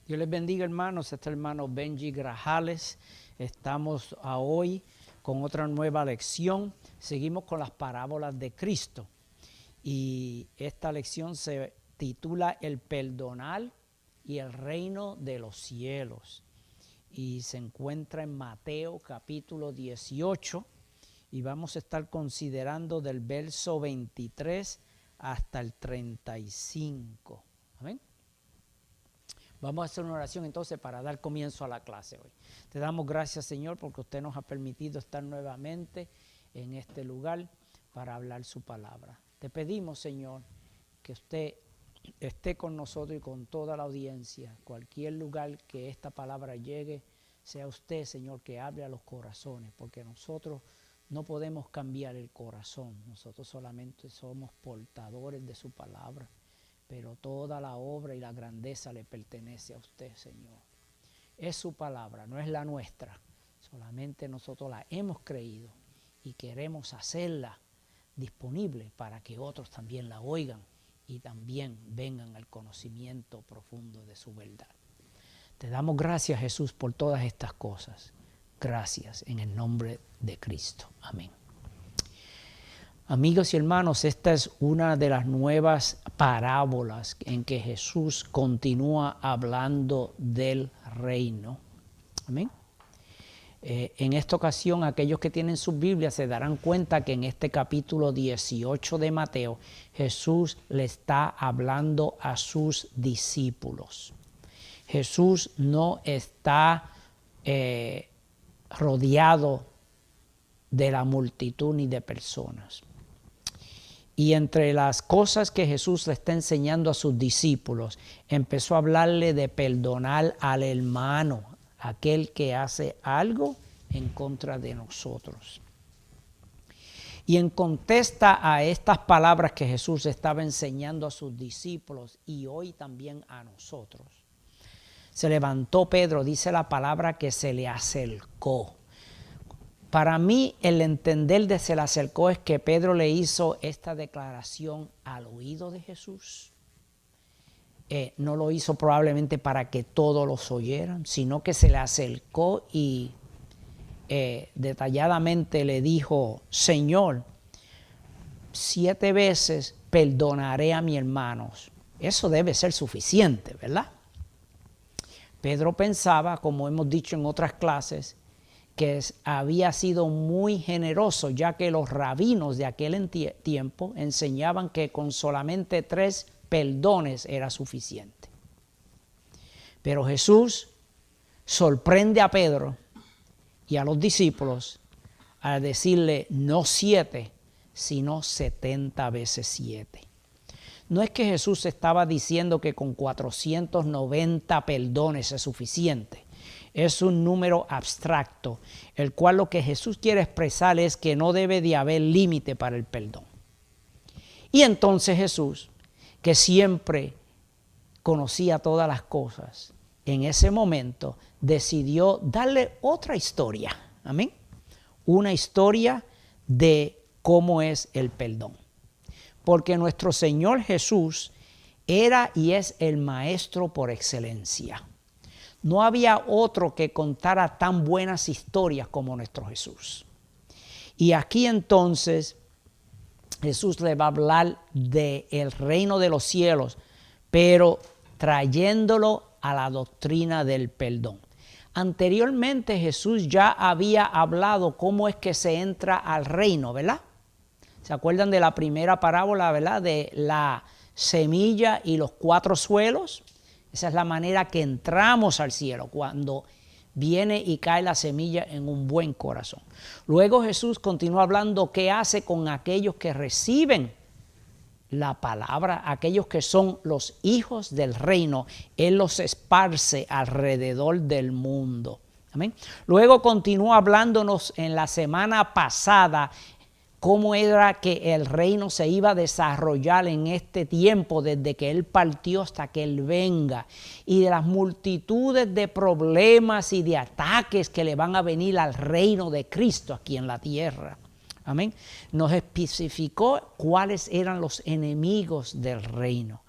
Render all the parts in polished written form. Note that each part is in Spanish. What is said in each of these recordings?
Dios les bendiga, hermanos. Este es el hermano Benji Grajales. Estamos hoy con otra nueva lección. Seguimos con las parábolas de Cristo. Y esta lección se titula El perdonar y el reino de los cielos. Y se encuentra en Mateo capítulo 18. Y vamos a estar considerando del verso 23 hasta el 35. Amén. Vamos a hacer una oración entonces para dar comienzo a la clase hoy. Te damos gracias, Señor, porque usted nos ha permitido estar nuevamente en este lugar para hablar su palabra. Te pedimos, Señor, que usted esté con nosotros y con toda la audiencia. Cualquier lugar que esta palabra llegue, sea usted, Señor, que hable a los corazones, porque nosotros no podemos cambiar el corazón. Nosotros solamente somos portadores de su palabra. Pero toda la obra y la grandeza le pertenece a usted, Señor. Es su palabra, no es la nuestra. Solamente nosotros la hemos creído y queremos hacerla disponible para que otros también la oigan y también vengan al conocimiento profundo de su verdad. Te damos gracias, Jesús, por todas estas cosas. Gracias en el nombre de Cristo. Amén. Amigos y hermanos, esta es una de las nuevas parábolas en que Jesús continúa hablando del reino. Amén. En esta ocasión, aquellos que tienen sus Biblias se darán cuenta que en este capítulo 18 de Mateo, Jesús le está hablando a sus discípulos. Jesús no está rodeado de la multitud ni de personas. Y entre las cosas que Jesús le está enseñando a sus discípulos, empezó a hablarle de perdonar al hermano, aquel que hace algo en contra de nosotros. Y en contesta a estas palabras que Jesús estaba enseñando a sus discípulos y hoy también a nosotros, se levantó Pedro, dice la palabra que se le acercó. Para mí, el entender de se le acercó es que Pedro le hizo esta declaración al oído de Jesús. No lo hizo probablemente para que todos los oyeran, sino que se le acercó y detalladamente le dijo: Señor, 7 veces perdonaré a mis hermanos. Eso debe ser suficiente, ¿verdad? Pedro pensaba, como hemos dicho en otras clases, que había sido muy generoso, ya que los rabinos de aquel tiempo enseñaban que con solamente 3 perdones era suficiente. Pero Jesús sorprende a Pedro y a los discípulos al decirle no 7, sino 70 veces 7. No es que Jesús estaba diciendo que con 490 perdones es suficiente. Es un número abstracto, el cual lo que Jesús quiere expresar es que no debe de haber límite para el perdón. Y entonces Jesús, que siempre conocía todas las cosas, en ese momento decidió darle otra historia. Amén. Una historia de cómo es el perdón. Porque nuestro Señor Jesús era y es el maestro por excelencia. No había otro que contara tan buenas historias como nuestro Jesús. Y aquí entonces Jesús le va a hablar del reino de los cielos, pero trayéndolo a la doctrina del perdón. Anteriormente Jesús ya había hablado cómo es que se entra al reino, ¿verdad? ¿Se acuerdan de la primera parábola, verdad? De la semilla y los 4 suelos. Esa es la manera que entramos al cielo, cuando viene y cae la semilla en un buen corazón. Luego Jesús continúa hablando qué hace con aquellos que reciben la palabra, aquellos que son los hijos del reino. Él los esparce alrededor del mundo. Amén. Luego continúa hablándonos en la semana pasada cómo era que el reino se iba a desarrollar en este tiempo, desde que Él partió hasta que Él venga, y de las multitudes de problemas y de ataques que le van a venir al reino de Cristo aquí en la tierra. Amén. Nos especificó cuáles eran los enemigos del reino.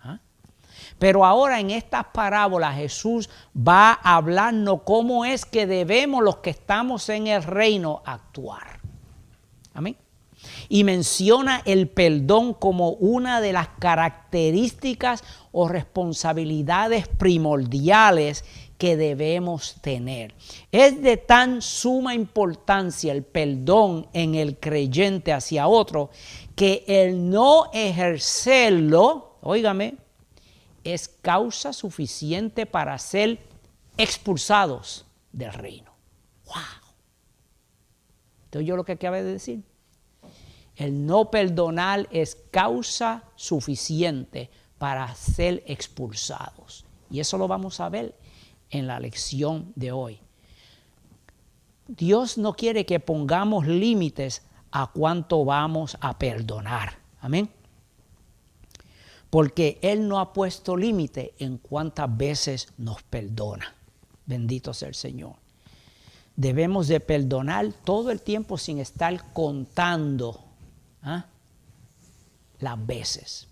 Pero ahora en estas parábolas Jesús va a hablarnos cómo es que debemos los que estamos en el reino actuar. Amén. Y menciona el perdón como una de las características o responsabilidades primordiales que debemos tener. Es de tan suma importancia el perdón en el creyente hacia otro que el no ejercerlo, óigame, es causa suficiente para ser expulsados del reino. ¡Wow! ¿Entonces yo lo que acabé de decir? El no perdonar es causa suficiente para ser expulsados. Y eso lo vamos a ver en la lección de hoy. Dios no quiere que pongamos límites a cuánto vamos a perdonar. Amén. Porque Él no ha puesto límite en cuántas veces nos perdona. Bendito sea el Señor. Debemos de perdonar todo el tiempo sin estar contando las veces.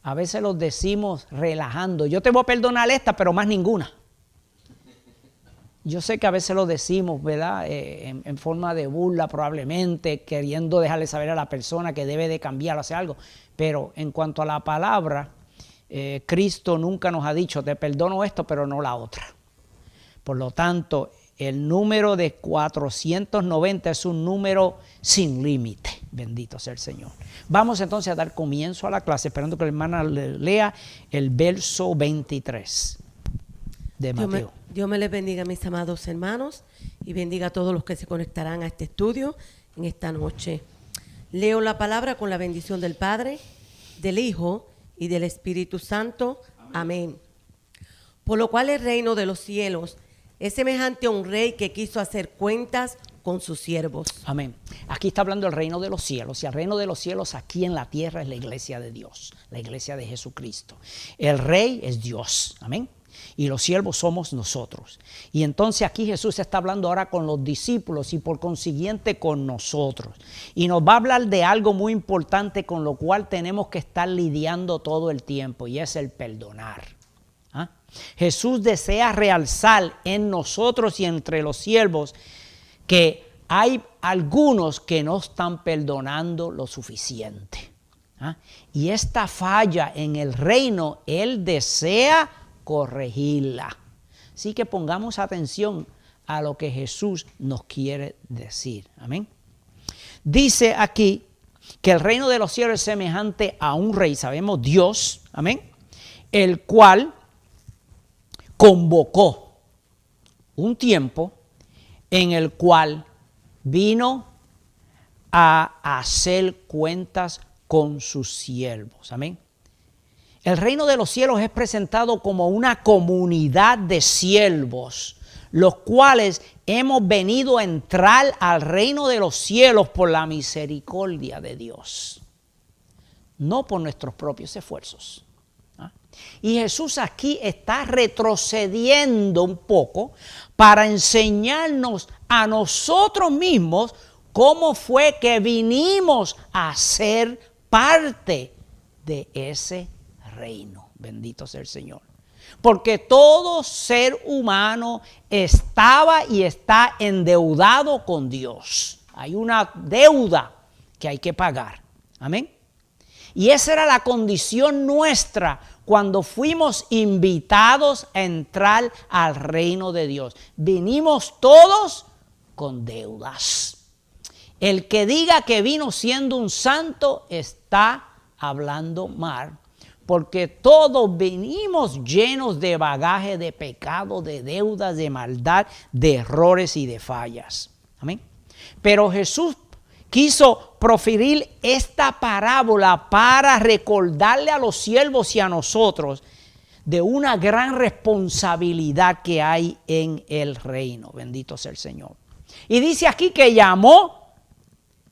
A veces los decimos relajando. Yo te voy a perdonar esta, pero más ninguna. Yo sé que a veces lo decimos, ¿verdad? En forma de burla probablemente, queriendo dejarle saber a la persona que debe de cambiar o hacer algo. Pero en cuanto a la palabra, Cristo nunca nos ha dicho, te perdono esto, pero no la otra. Por lo tanto, el número de 490 es un número sin límite. Bendito sea el Señor. Vamos entonces a dar comienzo a la clase, esperando que la hermana lea el verso 23 de Mateo. Dios me les bendiga, mis amados hermanos, y bendiga a todos los que se conectarán a este estudio en esta noche. Leo la palabra con la bendición del Padre, del Hijo y del Espíritu Santo. Amén. Por lo cual el reino de los cielos es semejante a un rey que quiso hacer cuentas con sus siervos. Amén. Aquí está hablando del reino de los cielos, y el reino de los cielos aquí en la tierra es la iglesia de Dios, la iglesia de Jesucristo. El rey es Dios, amén, y los siervos somos nosotros. Y entonces aquí Jesús está hablando ahora con los discípulos y por consiguiente con nosotros. Y nos va a hablar de algo muy importante con lo cual tenemos que estar lidiando todo el tiempo, y es el perdonar. Jesús desea realzar en nosotros y entre los siervos que hay algunos que no están perdonando lo suficiente. Y esta falla en el reino, Él desea corregirla. Así que pongamos atención a lo que Jesús nos quiere decir. Amén. Dice aquí que el reino de los cielos es semejante a un rey, sabemos Dios, amén, el cual convocó un tiempo en el cual vino a hacer cuentas con sus siervos. Amén. El reino de los cielos es presentado como una comunidad de siervos, los cuales hemos venido a entrar al reino de los cielos por la misericordia de Dios, no por nuestros propios esfuerzos. Y Jesús aquí está retrocediendo un poco para enseñarnos a nosotros mismos cómo fue que vinimos a ser parte de ese reino. Bendito sea el Señor. Porque todo ser humano estaba y está endeudado con Dios. Hay una deuda que hay que pagar. Amén. Y esa era la condición nuestra cuando fuimos invitados a entrar al reino de Dios. Vinimos todos con deudas. El que diga que vino siendo un santo está hablando mal, porque todos venimos llenos de bagaje de pecado, de deudas, de maldad, de errores y de fallas. Amén. Pero Jesús quiso proferir esta parábola para recordarle a los siervos y a nosotros de una gran responsabilidad que hay en el reino. Bendito sea el Señor. Y dice aquí que llamó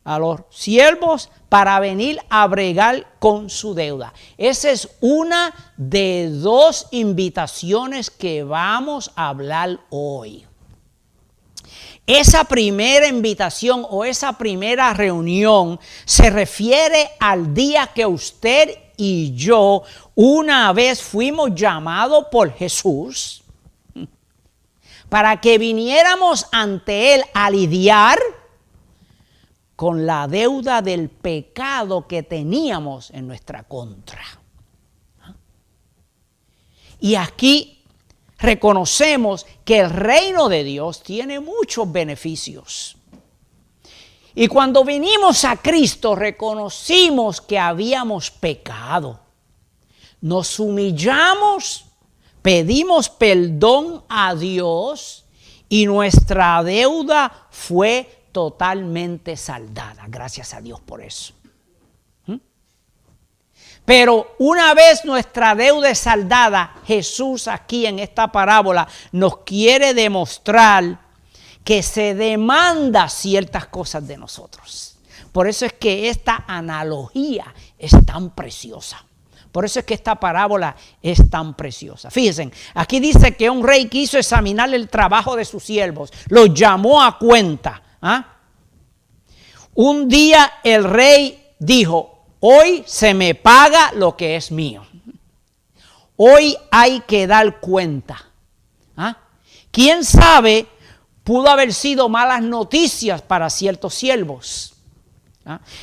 a los siervos para venir a bregar con su deuda. Esa es una de dos invitaciones que vamos a hablar hoy. Esa primera invitación o esa primera reunión se refiere al día que usted y yo una vez fuimos llamados por Jesús para que viniéramos ante Él a lidiar con la deuda del pecado que teníamos en nuestra contra. Y aquí reconocemos que el reino de Dios tiene muchos beneficios. Y cuando vinimos a Cristo reconocimos que habíamos pecado. Nos humillamos, pedimos perdón a Dios y nuestra deuda fue totalmente saldada. Gracias a Dios por eso. Pero una vez nuestra deuda es saldada, Jesús aquí en esta parábola nos quiere demostrar que se demanda ciertas cosas de nosotros. Por eso es que esta analogía es tan preciosa. Por eso es que esta parábola es tan preciosa. Fíjense, aquí dice que un rey quiso examinar el trabajo de sus siervos. Los llamó a cuenta. Un día el rey dijo: hoy se me paga lo que es mío. Hoy hay que dar cuenta. ¿Quién sabe? Pudo haber sido malas noticias para ciertos siervos.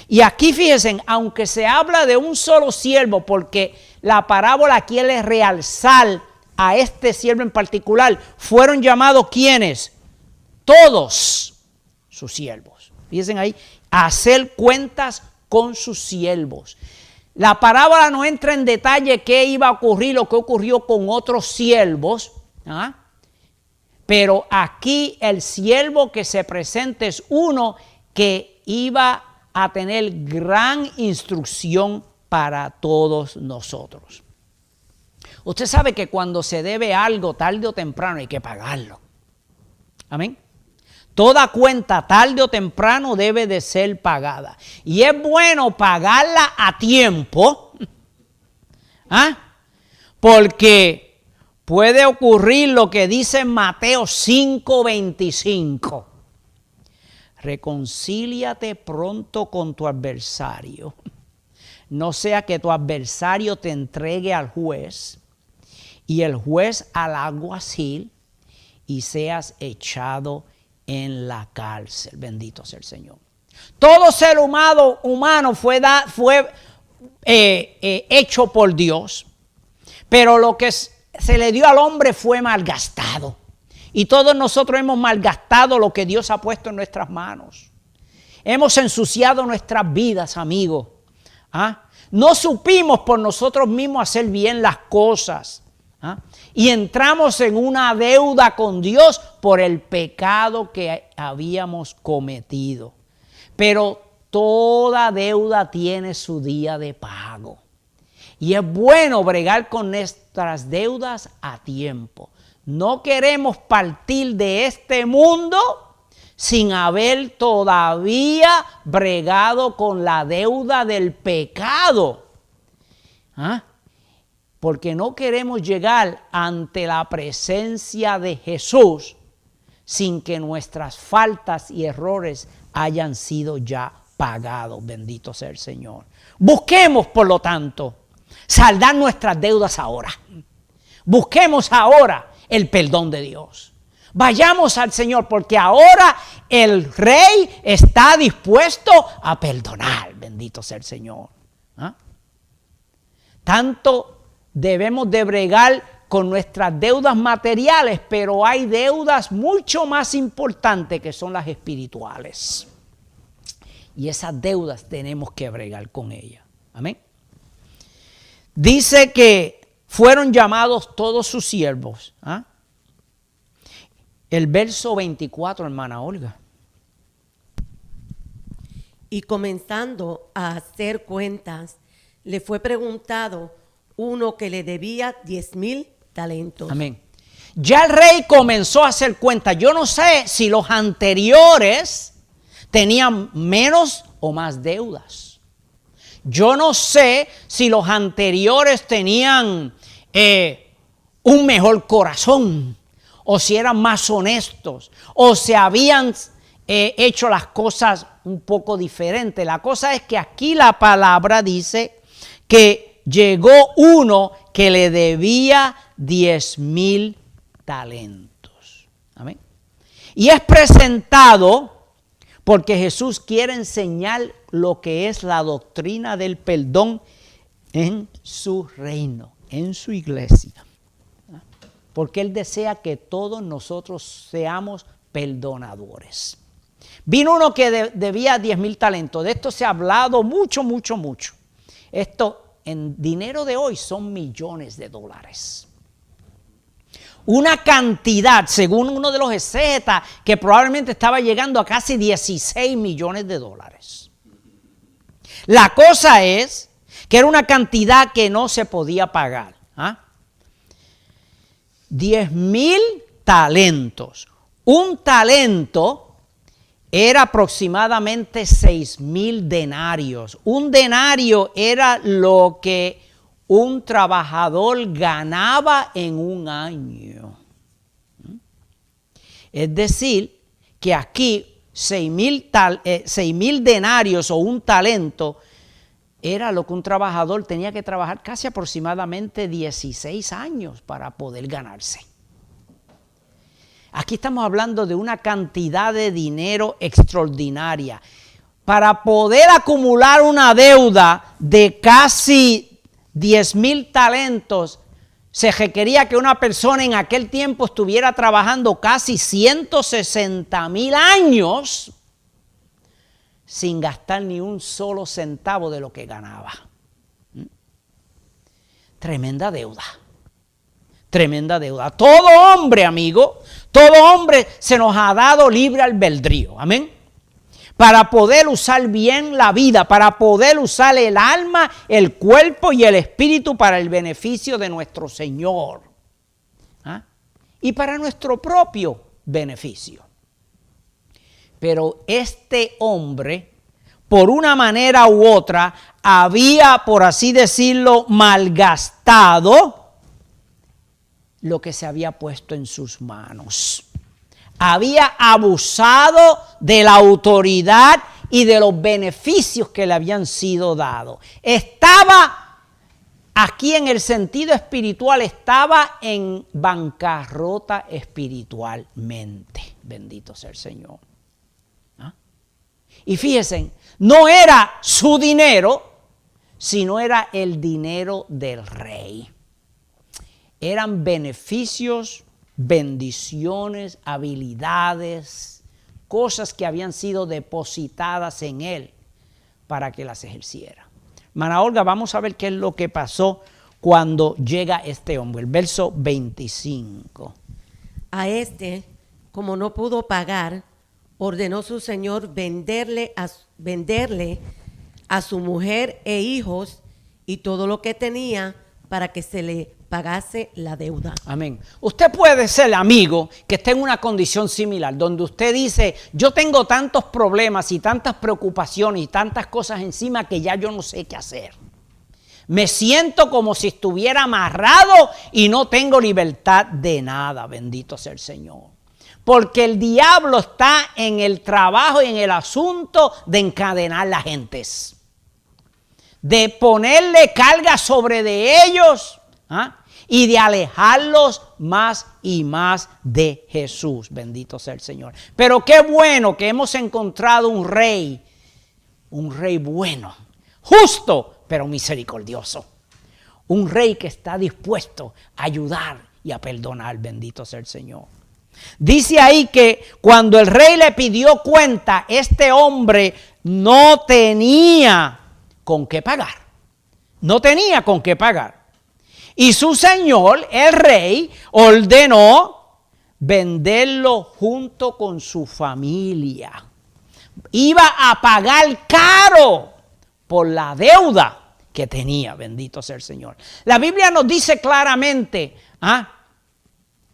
Y aquí fíjense, aunque se habla de un solo siervo, porque la parábola quiere realzar a este siervo en particular, fueron llamados ¿quiénes? Todos sus siervos. Fíjense ahí, a hacer cuentas con sus siervos. La parábola no entra en detalle qué iba a ocurrir o qué ocurrió con otros siervos. Pero aquí el siervo que se presenta es uno que iba a tener gran instrucción para todos nosotros. Usted sabe que cuando se debe algo, tarde o temprano hay que pagarlo. Amén. Toda cuenta tarde o temprano debe de ser pagada. Y es bueno pagarla a tiempo. Porque puede ocurrir lo que dice Mateo 5:25. Reconcíliate pronto con tu adversario. No sea que tu adversario te entregue al juez y el juez al alguacil y seas echado en la cárcel. Bendito sea el Señor. Todo ser humano fue hecho por Dios, pero lo que se le dio al hombre fue malgastado. Y todos nosotros hemos malgastado lo que Dios ha puesto en nuestras manos. Hemos ensuciado nuestras vidas, amigos. No supimos por nosotros mismos hacer bien las cosas. Y entramos en una deuda con Dios por el pecado que habíamos cometido. Pero toda deuda tiene su día de pago. Y es bueno bregar con nuestras deudas a tiempo. No queremos partir de este mundo sin haber todavía bregado con la deuda del pecado. Porque no queremos llegar ante la presencia de Jesús sin que nuestras faltas y errores hayan sido ya pagados. Bendito sea el Señor. Busquemos, por lo tanto, saldar nuestras deudas ahora. Busquemos ahora el perdón de Dios. Vayamos al Señor, porque ahora el Rey está dispuesto a perdonar. Bendito sea el Señor. Tanto debemos de bregar con nuestras deudas materiales, pero hay deudas mucho más importantes que son las espirituales. Y esas deudas tenemos que bregar con ellas. Amén. Dice que fueron llamados todos sus siervos. El verso 24, hermana Olga. Y comenzando a hacer cuentas, le fue preguntado uno que le debía 10,000 talentos. Amén. Ya el rey comenzó a hacer cuentas. Yo no sé si los anteriores tenían menos o más deudas. Yo no sé si los anteriores tenían un mejor corazón, o si eran más honestos, o se habían hecho las cosas un poco diferentes. La cosa es que aquí la palabra dice que llegó uno que le debía 10,000 talentos. Amén. Y es presentado porque Jesús quiere enseñar lo que es la doctrina del perdón en su reino, en su iglesia. Porque Él desea que todos nosotros seamos perdonadores. Vino uno que debía 10,000 talentos. De esto se ha hablado mucho. Esto en dinero de hoy son millones de dólares. Una cantidad, según uno de los exegetas, que probablemente estaba llegando a casi 16 millones de dólares. La cosa es que era una cantidad que no se podía pagar. 10,000 talentos. Un talento era aproximadamente 6,000 denarios. Un denario era lo que un trabajador ganaba en un año. Es decir, que aquí 6,000 denarios o un talento era lo que un trabajador tenía que trabajar casi aproximadamente 16 años para poder ganarse. Aquí estamos hablando de una cantidad de dinero extraordinaria. Para poder acumular una deuda de casi 10,000 talentos, se requería que una persona en aquel tiempo estuviera trabajando casi 160,000 años sin gastar ni un solo centavo de lo que ganaba. Tremenda deuda. Tremenda deuda. Todo hombre, amigo, todo hombre se nos ha dado libre albedrío. Amén. Para poder usar bien la vida, para poder usar el alma, el cuerpo y el espíritu para el beneficio de nuestro Señor. Y para nuestro propio beneficio. Pero este hombre, por una manera u otra, había, por así decirlo, malgastado lo que se había puesto en sus manos. Había abusado de la autoridad y de los beneficios que le habían sido dados. Estaba, aquí en el sentido espiritual, estaba en bancarrota espiritualmente. Bendito sea el Señor. Y fíjense, no era su dinero, sino era el dinero del rey. Eran beneficios, bendiciones, habilidades, cosas que habían sido depositadas en él para que las ejerciera. Hermana Olga, vamos a ver qué es lo que pasó cuando llega este hombre. El verso 25. A este, como no pudo pagar, ordenó su señor venderle a su mujer e hijos y todo lo que tenía para que se le pagase la deuda. Amén. Usted puede ser amigo que esté en una condición similar, donde usted dice, yo tengo tantos problemas y tantas preocupaciones y tantas cosas encima que ya yo no sé qué hacer. Me siento como si estuviera amarrado y no tengo libertad de nada. Bendito sea el Señor. Porque el diablo está en el trabajo y en el asunto de encadenar las gentes, de ponerle carga sobre de ellos y de alejarlos más y más de Jesús. Bendito sea el Señor. Pero qué bueno que hemos encontrado un rey bueno, justo, pero misericordioso. Un rey que está dispuesto a ayudar y a perdonar. Bendito sea el Señor. Dice ahí que cuando el rey le pidió cuenta, este hombre no tenía con qué pagar. No tenía con qué pagar. Y su señor, el rey, ordenó venderlo junto con su familia. Iba a pagar caro por la deuda que tenía. Bendito sea el Señor. La Biblia nos dice claramente,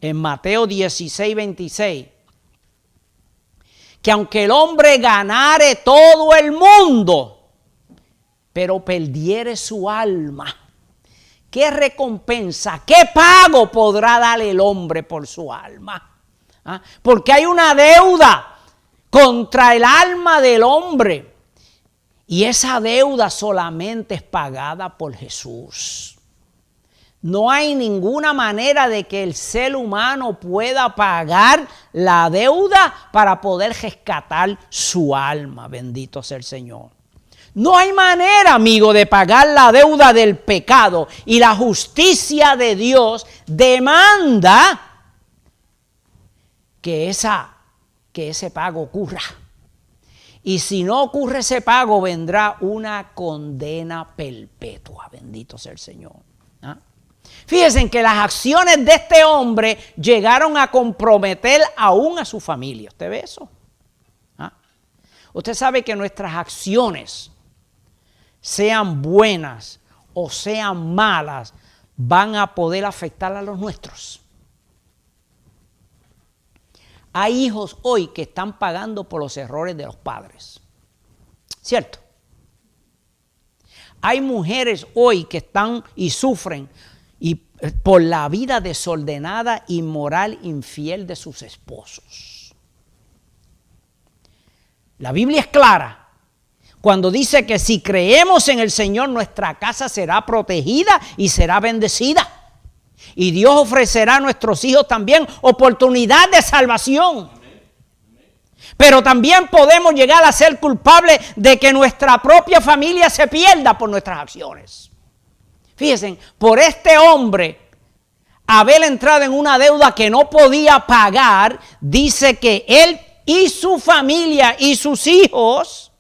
en Mateo 16, 26, que aunque el hombre ganare todo el mundo, pero perdiere su alma, ¿qué recompensa, qué pago podrá darle el hombre por su alma? Porque hay una deuda contra el alma del hombre. Y esa deuda solamente es pagada por Jesús. No hay ninguna manera de que el ser humano pueda pagar la deuda para poder rescatar su alma. Bendito sea el Señor. No hay manera, amigo, de pagar la deuda del pecado. Y la justicia de Dios demanda que ese pago ocurra. Y si no ocurre ese pago, vendrá una condena perpetua. Bendito sea el Señor. ¿Ah? Fíjense que las acciones de este hombre llegaron a comprometer aún a su familia. ¿Usted ve eso? ¿Ah? Usted sabe que nuestras acciones, sean buenas o sean malas, van a poder afectar a los nuestros. Hay hijos hoy que están pagando por los errores de los padres. ¿Cierto? Hay mujeres hoy que están y sufren por la vida desordenada, inmoral, infiel de sus esposos. La Biblia es clara cuando dice que si creemos en el Señor, nuestra casa será protegida y será bendecida. Y Dios ofrecerá a nuestros hijos también oportunidad de salvación. Pero también podemos llegar a ser culpables de que nuestra propia familia se pierda por nuestras acciones. Fíjense, por este hombre haber entrado en una deuda que no podía pagar, dice que él y su familia y sus hijos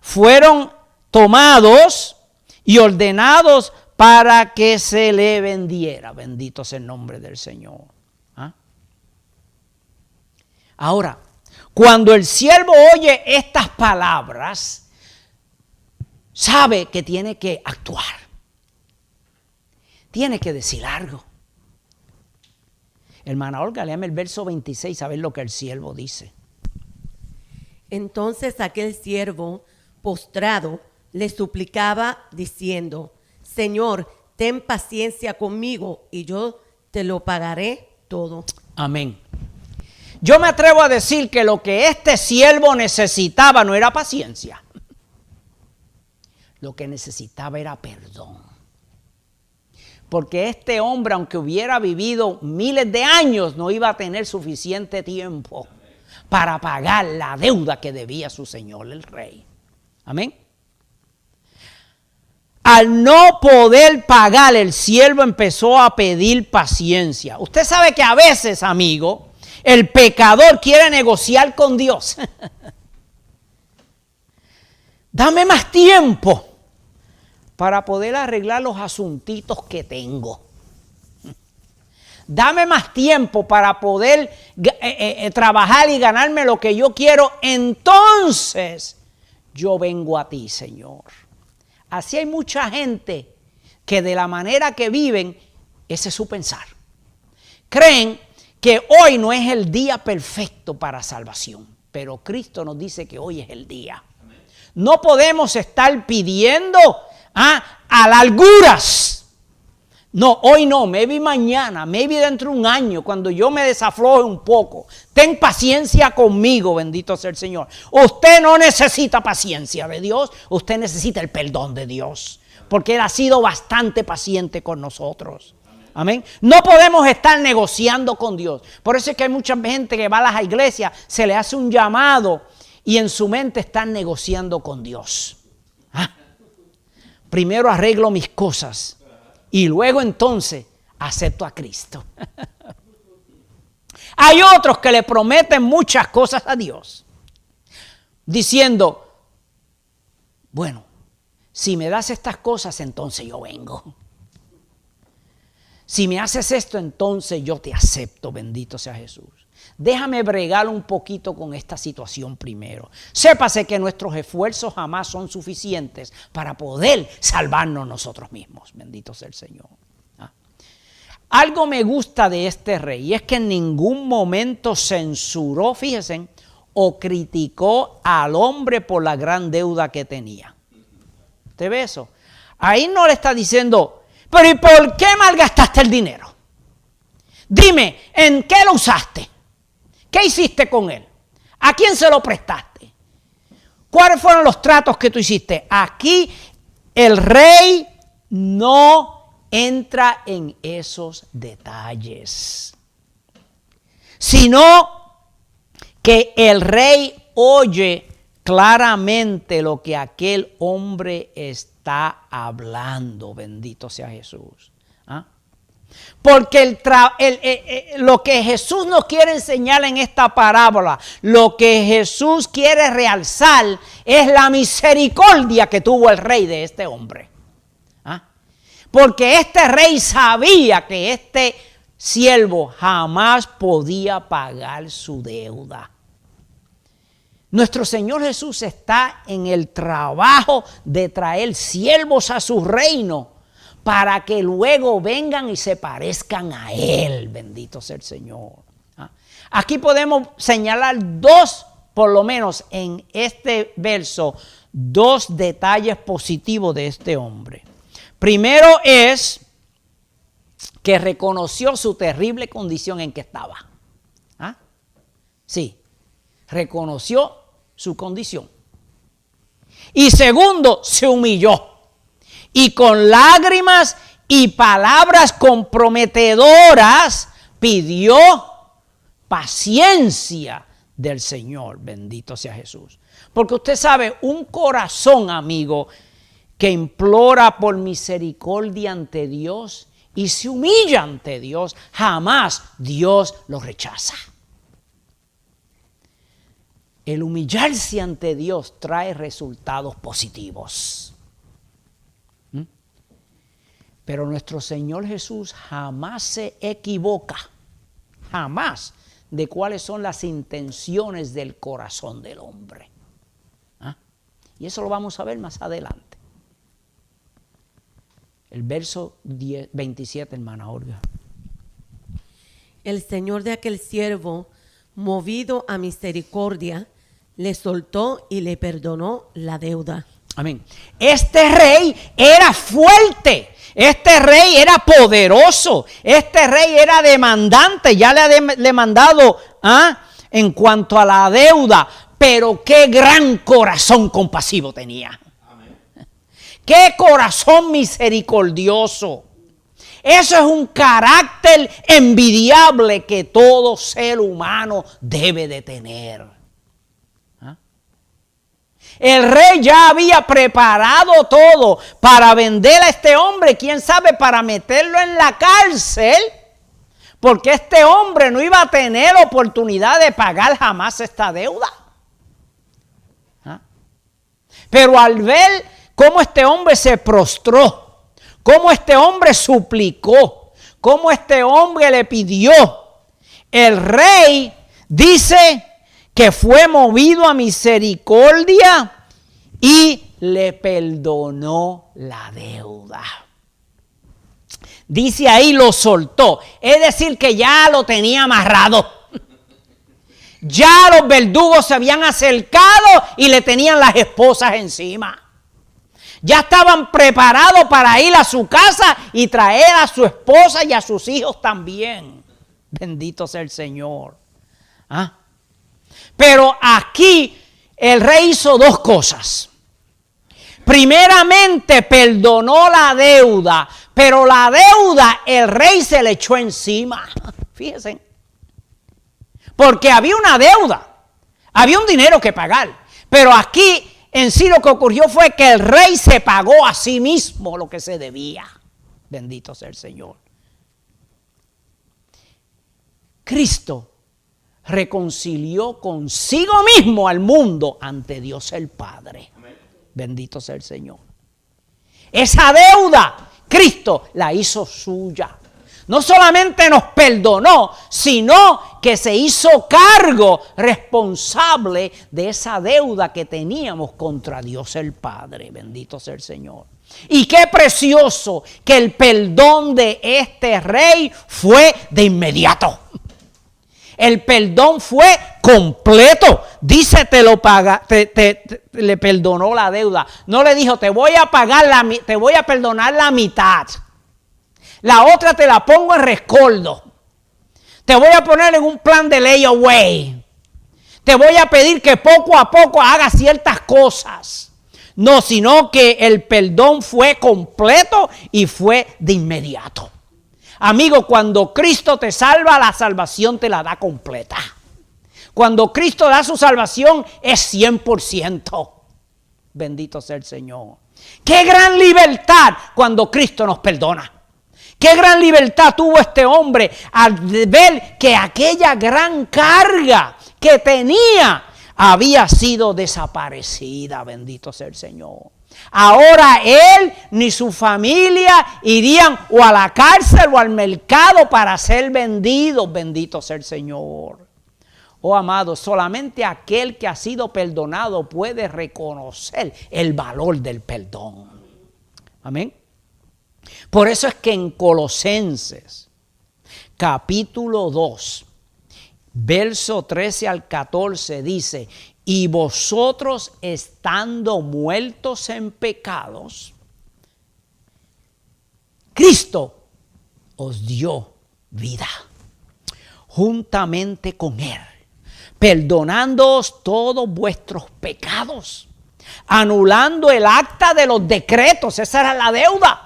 fueron tomados y ordenados para que se le vendiera. Bendito sea el nombre del Señor. Ahora, cuando el siervo oye estas palabras, sabe que tiene que actuar. Tiene que decir algo. Hermana Olga, léame el verso 26, a ver lo que el siervo dice. Entonces aquel siervo, postrado, le suplicaba diciendo: Señor, ten paciencia conmigo y yo te lo pagaré todo. Amén. Yo me atrevo a decir que lo que este siervo necesitaba no era paciencia. Lo que necesitaba era perdón. Porque este hombre, aunque hubiera vivido miles de años, no iba a tener suficiente tiempo para pagar la deuda que debía su señor, el rey. Amén. Al no poder pagar, el siervo empezó a pedir paciencia. Usted sabe que a veces, amigo, el pecador quiere negociar con Dios. Dame más tiempo para poder arreglar los asuntitos que tengo. Dame más tiempo para poder trabajar y ganarme lo que yo quiero. Entonces yo vengo a ti, Señor. Así hay mucha gente que de la manera que viven, ese es su pensar. Creen que hoy no es el día perfecto para salvación, pero Cristo nos dice que hoy es el día. No podemos estar pidiendo alarguras. No, hoy no, maybe mañana, maybe dentro de un año, cuando yo me desafloje un poco. Ten paciencia conmigo, bendito sea el Señor. Usted no necesita paciencia de Dios, usted necesita el perdón de Dios, porque Él ha sido bastante paciente con nosotros. Amén. No podemos estar negociando con Dios. Por eso es que hay mucha gente que va a las iglesias, se le hace un llamado y en su mente están negociando con Dios. Primero arreglo mis cosas y luego entonces acepto a Cristo. Hay otros que le prometen muchas cosas a Dios, diciendo: bueno, si me das estas cosas, entonces yo vengo. Si me haces esto, entonces yo te acepto, bendito sea Jesús. Déjame bregar un poquito con esta situación primero. Sépase que nuestros esfuerzos jamás son suficientes para poder salvarnos nosotros mismos. Bendito sea el Señor. Algo me gusta de este rey y es que en ningún momento censuró, fíjense, o criticó al hombre por la gran deuda que tenía. ¿Te ve eso? Ahí no le está diciendo: pero ¿y por qué malgastaste el dinero? Dime, ¿en qué lo usaste? ¿Qué hiciste con él? ¿A quién se lo prestaste? ¿Cuáles fueron los tratos que tú hiciste? Aquí el rey no entra en esos detalles, sino que el rey oye claramente lo que aquel hombre está hablando. Bendito sea Jesús. ¿Ah? Porque lo que Jesús nos quiere enseñar en esta parábola, lo que Jesús quiere realzar es la misericordia que tuvo el rey de este hombre. ¿Ah? Porque este rey sabía que este siervo jamás podía pagar su deuda. Nuestro Señor Jesús está en el trabajo de traer siervos a su reino para que luego vengan y se parezcan a Él. Bendito sea el Señor. Aquí podemos señalar por lo menos en este verso, dos detalles positivos de este hombre. Primero es que reconoció su terrible condición en que estaba. ¿Ah? Sí, reconoció su condición. Y segundo, se humilló. Y con lágrimas y palabras comprometedoras pidió paciencia del Señor. Bendito sea Jesús. Porque usted sabe, un corazón, amigo, que implora por misericordia ante Dios y se humilla ante Dios, jamás Dios lo rechaza. El humillarse ante Dios trae resultados positivos. Pero nuestro Señor Jesús jamás se equivoca, jamás, de cuáles son las intenciones del corazón del hombre. ¿Ah? Y eso lo vamos a ver más adelante. El verso 27, hermana Olga. El Señor de aquel siervo, movido a misericordia, le soltó y le perdonó la deuda. Amén. Este rey era fuerte. Este rey era poderoso, este rey era demandante, ya le ha demandado en cuanto a la deuda, pero qué gran corazón compasivo tenía. Amén. Qué corazón misericordioso. Eso es un carácter envidiable que todo ser humano debe de tener. El rey ya había preparado todo para vender a este hombre, quién sabe, para meterlo en la cárcel, porque este hombre no iba a tener oportunidad de pagar jamás esta deuda. ¿Ah? Pero al ver cómo este hombre se prostró, cómo este hombre suplicó, cómo este hombre le pidió, el rey dice que fue movido a misericordia y le perdonó la deuda. Dice ahí, lo soltó. Es decir, que ya lo tenía amarrado. Ya los verdugos se habían acercado y le tenían las esposas encima. Ya estaban preparados para ir a su casa y traer a su esposa y a sus hijos también. Bendito sea el Señor. ¿Ah? Pero aquí el rey hizo dos cosas. Primeramente perdonó la deuda, pero la deuda el rey se le echó encima. Fíjense. Porque había una deuda, había un dinero que pagar. Pero aquí en sí lo que ocurrió fue que el rey se pagó a sí mismo lo que se debía. Bendito sea el Señor. Cristo reconcilió consigo mismo al mundo ante Dios el Padre. Amén. Bendito sea el Señor. Esa deuda Cristo la hizo suya. No solamente nos perdonó, sino que se hizo cargo responsable de esa deuda que teníamos contra Dios el Padre. Bendito sea el Señor. Y qué precioso que el perdón de este rey fue de inmediato. El perdón fue completo. Dice, le perdonó la deuda. No le dijo, te voy a perdonar la mitad. La otra te la pongo en rescoldo. Te voy a poner en un plan de layaway. te voy a pedir que poco a poco hagas ciertas cosas. No, sino que el perdón fue completo y fue de inmediato. Amigo, cuando Cristo te salva, la salvación te la da completa. Cuando Cristo da su salvación es 100%. Bendito sea el Señor. Qué gran libertad cuando Cristo nos perdona. Qué gran libertad tuvo este hombre al ver que aquella gran carga que tenía había sido desaparecida. Bendito sea el Señor. Ahora él ni su familia irían o a la cárcel o al mercado para ser vendidos. Bendito sea el Señor. Oh amado, solamente aquel que ha sido perdonado puede reconocer el valor del perdón. Amén. Por eso es que en Colosenses, capítulo 2, verso 13 al 14 dice: y vosotros estando muertos en pecados, Cristo os dio vida juntamente con Él, perdonándoos todos vuestros pecados, anulando el acta de los decretos, esa era la deuda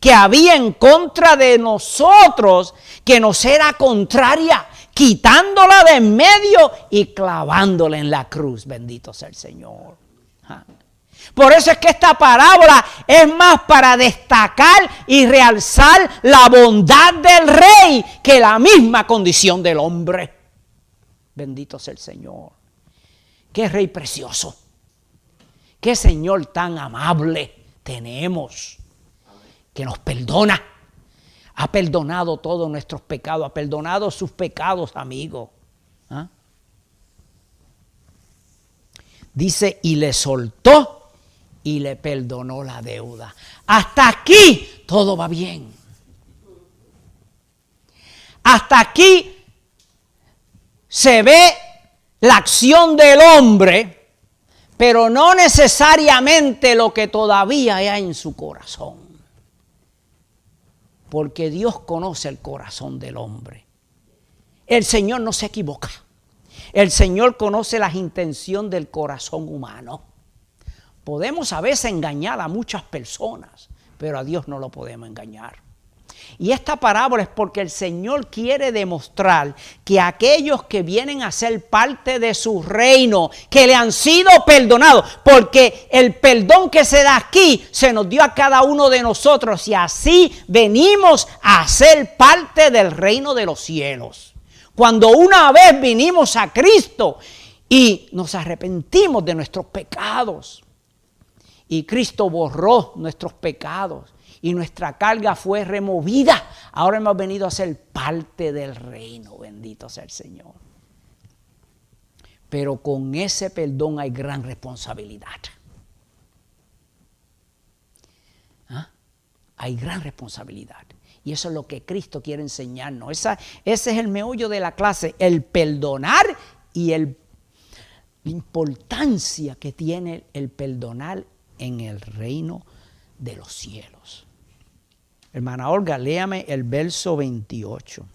que había en contra de nosotros, que nos era contraria, quitándola de en medio y clavándola en la cruz. Bendito sea el Señor. Por eso es que esta parábola es más para destacar y realzar la bondad del rey que la misma condición del hombre. Bendito sea el Señor. Qué rey precioso. Qué Señor tan amable tenemos, que nos perdona. Ha perdonado todos nuestros pecados, ha perdonado sus pecados, amigo. ¿Ah? Dice, y le soltó y le perdonó la deuda. Hasta aquí todo va bien. Hasta aquí se ve la acción del hombre, pero no necesariamente lo que todavía hay en su corazón. Porque Dios conoce el corazón del hombre. El Señor no se equivoca. El Señor conoce las intenciones del corazón humano. Podemos a veces engañar a muchas personas, pero a Dios no lo podemos engañar. Y esta parábola es porque el Señor quiere demostrar que aquellos que vienen a ser parte de su reino, que le han sido perdonados, porque el perdón que se da aquí se nos dio a cada uno de nosotros y así venimos a ser parte del reino de los cielos. Cuando una vez vinimos a Cristo y nos arrepentimos de nuestros pecados y Cristo borró nuestros pecados, y nuestra carga fue removida. Ahora hemos venido a ser parte del reino. Bendito sea el Señor. Pero con ese perdón hay gran responsabilidad. ¿Ah? Hay gran responsabilidad. Y eso es lo que Cristo quiere enseñarnos. Ese es el meollo de la clase. El perdonar y la importancia que tiene el perdonar en el reino de los cielos. Hermana Olga, léame el verso 28.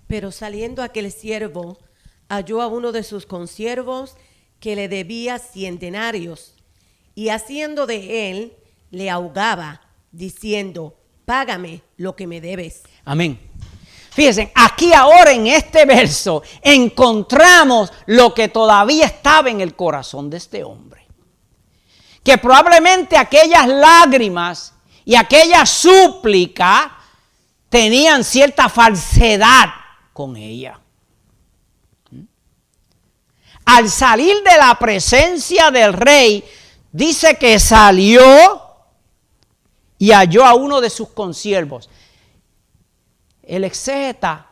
Pero saliendo aquel siervo, halló a uno de sus consiervos que le debía 100 denarios, y haciendo de él, le ahogaba, diciendo, págame lo que me debes. Amén. Fíjense, aquí ahora en este verso encontramos lo que todavía estaba en el corazón de este hombre. Que probablemente aquellas lágrimas y aquella súplica tenían cierta falsedad con ella. Al salir de la presencia del rey, dice que salió y halló a uno de sus consiervos. El exégeta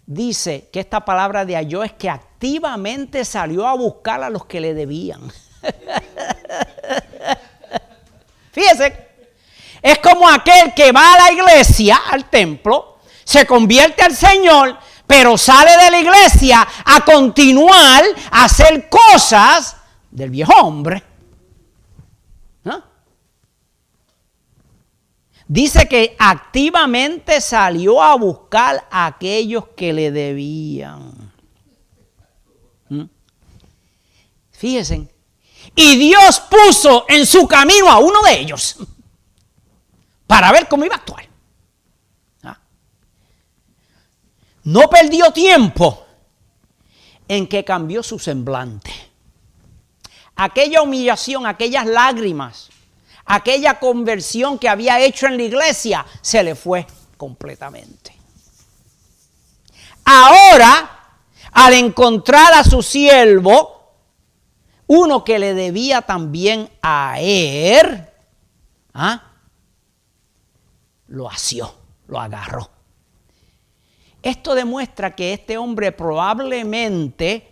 dice que esta palabra de halló es que activamente salió a buscar a los que le debían. Fíjese. Es como aquel que va a la iglesia, al templo, se convierte al Señor, pero sale de la iglesia a continuar a hacer cosas del viejo hombre. ¿No? Dice que activamente salió a buscar a aquellos que le debían. Fíjense. Y Dios puso en su camino a uno de ellos para ver cómo iba a actuar. No perdió tiempo en que cambió su semblante. Aquella humillación, aquellas lágrimas, aquella conversión que había hecho en la iglesia, se le fue completamente. Ahora, al encontrar a su siervo, uno que le debía también a él, lo asió, lo agarró. Esto demuestra que este hombre probablemente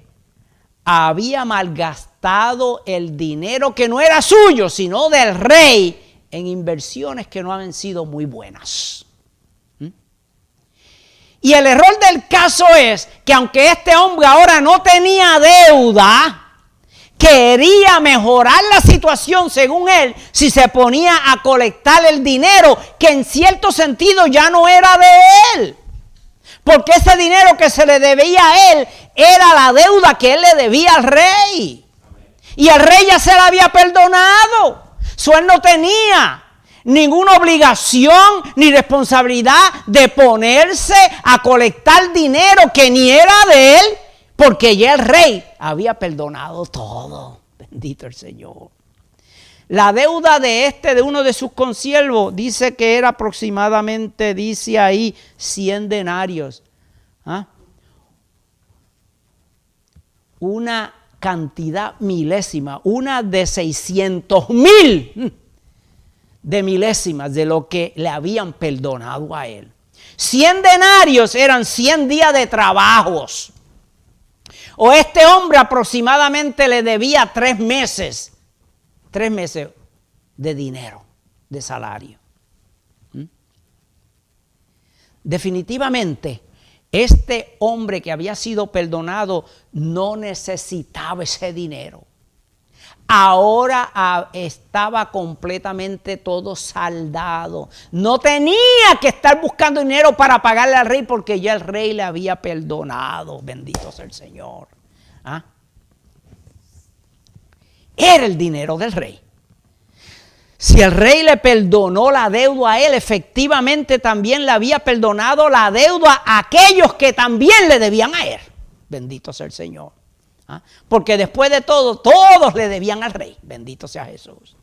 había malgastado el dinero que no era suyo, sino del rey, en inversiones que no habían sido muy buenas. Y el error del caso es que aunque este hombre ahora no tenía deuda, quería mejorar la situación según él si se ponía a colectar el dinero que en cierto sentido ya no era de él. Porque ese dinero que se le debía a él era la deuda que él le debía al rey. Y el rey ya se la había perdonado. Él no tenía ninguna obligación ni responsabilidad de ponerse a colectar dinero que ni era de él, porque ya el rey había perdonado todo. Bendito el Señor. La deuda de uno de sus consiervos, dice que era aproximadamente, dice ahí, 100 denarios. Una cantidad milésima, una de 600,000 de milésimas de lo que le habían perdonado a él. 100 denarios eran 100 días de trabajos. O este hombre aproximadamente le debía 3 meses de dinero, de salario. Definitivamente, este hombre que había sido perdonado no necesitaba ese dinero. Ahora estaba completamente todo saldado. No tenía que estar buscando dinero para pagarle al rey porque ya el rey le había perdonado. Bendito sea el Señor. Era el dinero del rey. Si el rey le perdonó la deuda a él, efectivamente también le había perdonado la deuda a aquellos que también le debían a él. Bendito sea el Señor. Porque después de todo, todos le debían al rey. Bendito sea Jesús.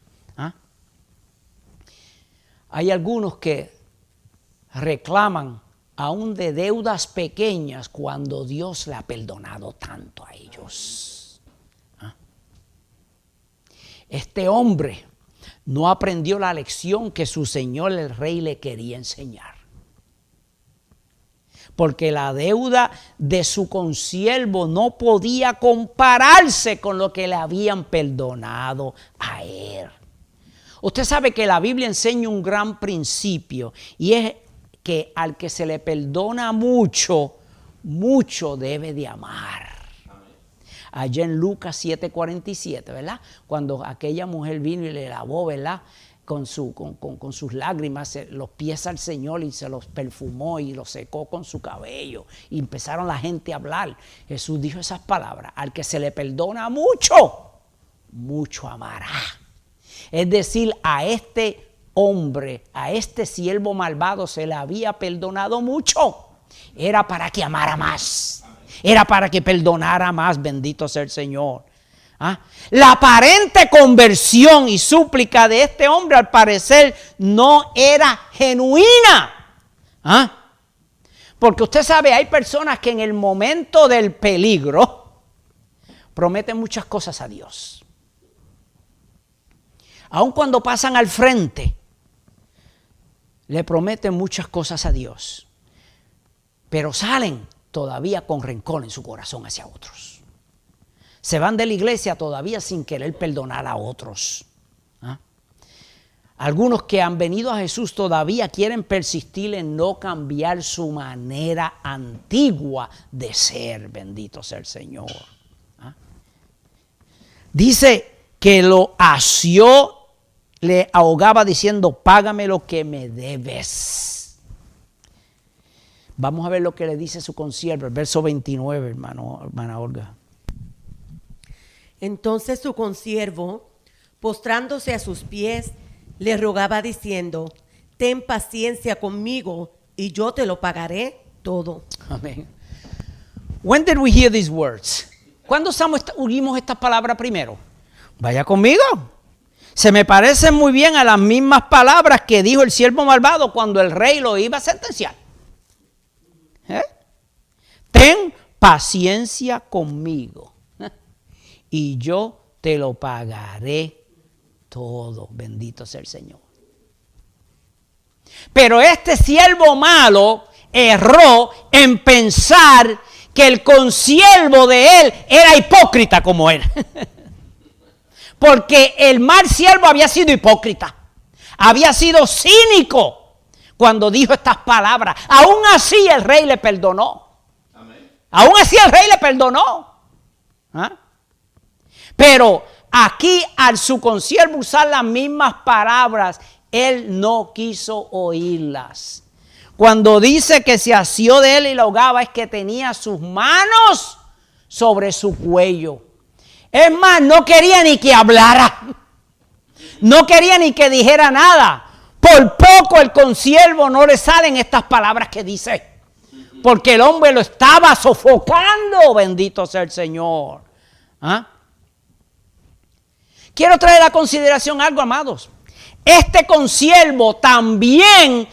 Hay algunos que reclaman aún de deudas pequeñas cuando Dios le ha perdonado tanto a ellos. Este hombre no aprendió la lección que su señor el rey le quería enseñar. Porque la deuda de su consiervo no podía compararse con lo que le habían perdonado a él. Usted sabe que la Biblia enseña un gran principio, y es que al que se le perdona mucho, mucho debe de amar. Allá en Lucas 7:47, ¿verdad? Cuando aquella mujer vino y le lavó, ¿verdad?, con sus lágrimas los pies al Señor y se los perfumó y los secó con su cabello. Y empezaron la gente a hablar. Jesús dijo esas palabras: al que se le perdona mucho, mucho amará. Es decir, a este hombre, a este siervo malvado se le había perdonado mucho. Era para que amara más. Era para que perdonara más. Bendito sea el Señor. La aparente conversión y súplica de este hombre al parecer no era genuina. Porque usted sabe, hay personas que en el momento del peligro prometen muchas cosas a Dios. Aun cuando pasan al frente, le prometen muchas cosas a Dios. Pero salen todavía con rencor en su corazón hacia otros. Se van de la iglesia todavía sin querer perdonar a otros. Algunos que han venido a Jesús todavía quieren persistir en no cambiar su manera antigua de ser. Bendito sea el Señor. Dice que lo asió, le ahogaba diciendo: págame lo que me debes. Vamos a ver lo que le dice su consiervo, el verso 29, hermana Olga. Entonces su consiervo, postrándose a sus pies, le rogaba diciendo: ten paciencia conmigo y yo te lo pagaré todo. Amén. When did we hear these words? ¿Cuándo oímos estas palabras primero? Vaya conmigo. Se me parecen muy bien a las mismas palabras que dijo el siervo malvado cuando el rey lo iba a sentenciar. Ten paciencia conmigo y yo te lo pagaré todo. Bendito sea el Señor. Pero este siervo malo erró en pensar que el consiervo de él era hipócrita como él. Porque el mal siervo había sido hipócrita, había sido cínico cuando dijo estas palabras. Aún así el rey le perdonó. Amén. Aún así el rey le perdonó. ¿Ah? Pero aquí al su consiervo usar las mismas palabras, él no quiso oírlas. Cuando dice que se asió de él y lo ahogaba, es que tenía sus manos sobre su cuello. Es más, no quería ni que hablara. No quería ni que dijera nada. Por poco el consiervo no le salen estas palabras que dice. Porque el hombre lo estaba sofocando. Bendito sea el Señor. ¿Ah? Quiero traer a consideración algo, amados. Este consiervo también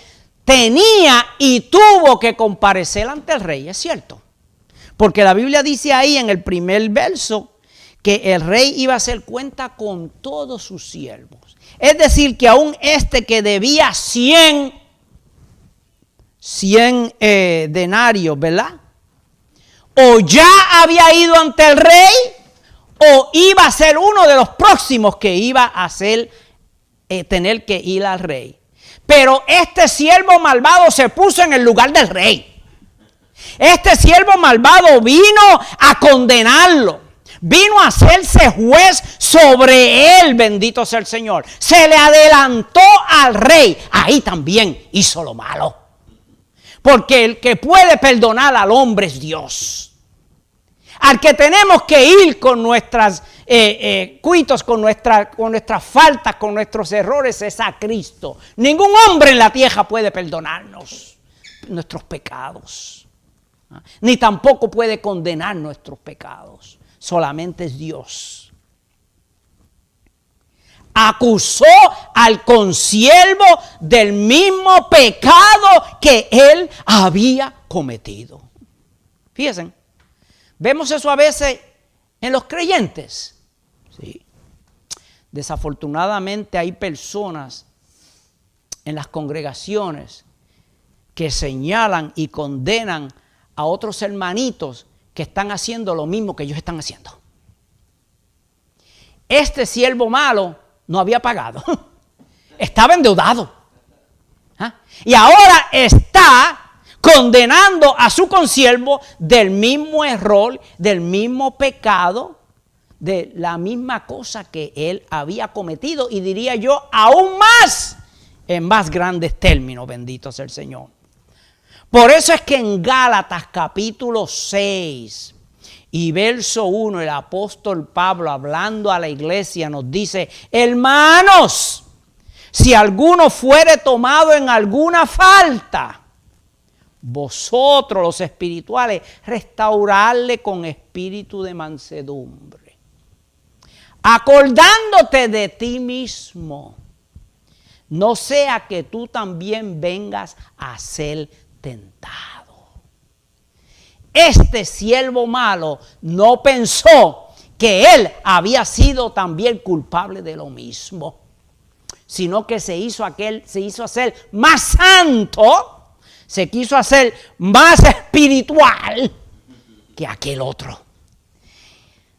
tenía y tuvo que comparecer ante el rey, es cierto. Porque la Biblia dice ahí en el primer verso que el rey iba a hacer cuenta con todos sus siervos. Es decir, que aún este que debía 100 denarios, ¿verdad? O ya había ido ante el rey, o iba a ser uno de los próximos que iba a hacer, tener que ir al rey. Pero este siervo malvado se puso en el lugar del rey. Este siervo malvado vino a condenarlo. Vino a hacerse juez sobre él, bendito sea el Señor. Se le adelantó al rey. Ahí también hizo lo malo. Porque el que puede perdonar al hombre es Dios. Al que tenemos que ir con nuestras cuitos, con nuestras faltas, con nuestros errores, es a Cristo. Ningún hombre en la tierra puede perdonarnos nuestros pecados. Ni tampoco puede condenar nuestros pecados. Solamente es Dios. Acusó al consiervo del mismo pecado que él había cometido. Fíjense, vemos eso a veces en los creyentes. Sí. Desafortunadamente hay personas en las congregaciones que señalan y condenan a otros hermanitos que están haciendo lo mismo que ellos están haciendo. Este siervo malo no había pagado. Estaba endeudado. ¿Ah? Y ahora está condenando a su consiervo del mismo error, del mismo pecado, de la misma cosa que él había cometido. Y diría yo, aún más, en más grandes términos, bendito sea el Señor. Por eso es que en Gálatas capítulo 6 y verso 1, el apóstol Pablo, hablando a la iglesia, nos dice: hermanos, si alguno fuere tomado en alguna falta, vosotros los espirituales, restaurarle con espíritu de mansedumbre, acordándote de ti mismo, no sea que tú también vengas a ser tentado. Este siervo malo no pensó que él había sido también culpable de lo mismo, sino que se hizo hacer más santo, se quiso hacer más espiritual que aquel otro.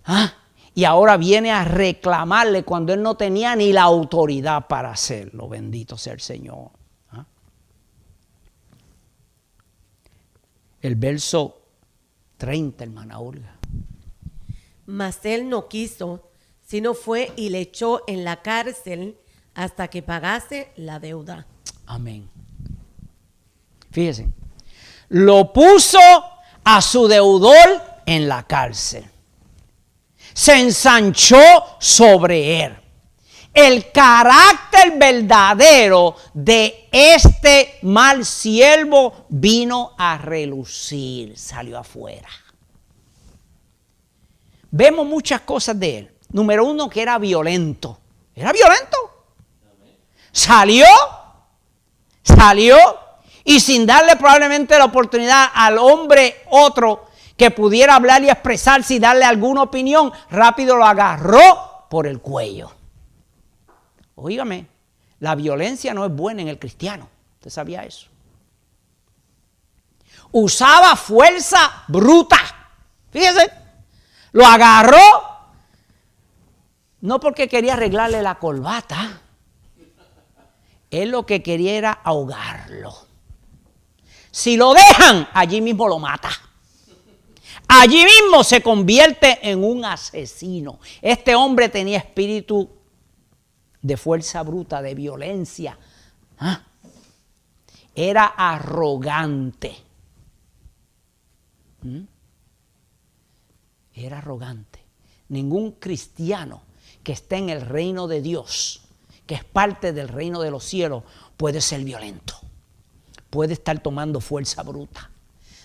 ¿Ah? Y ahora viene a reclamarle cuando él no tenía ni la autoridad para hacerlo. Bendito sea el Señor. ¿Ah? El verso 30, hermana Olga. Mas él no quiso, sino fue y le echó en la cárcel hasta que pagase la deuda. Amén. Fíjense, lo puso a su deudor en la cárcel. se ensanchó sobre él. El carácter verdadero de este mal siervo vino a relucir, salió afuera. Vemos muchas cosas de él. Número uno, que era violento. Era violento. Salió y sin darle probablemente la oportunidad al hombre otro que pudiera hablar y expresarse y darle alguna opinión, rápido lo agarró por el cuello. Óigame, la violencia no es buena en el cristiano. ¿Usted sabía eso? Usaba fuerza bruta. Fíjese, lo agarró no porque quería arreglarle la corbata. Él lo que quería era ahogarlo. Si lo dejan, allí mismo lo mata. Allí mismo se convierte en un asesino. Este hombre tenía espíritu de fuerza bruta, de violencia. ¿Ah? Era arrogante. Era arrogante. Ningún cristiano que esté en el reino de Dios, que es parte del reino de los cielos, puede ser violento. Puede estar tomando fuerza bruta.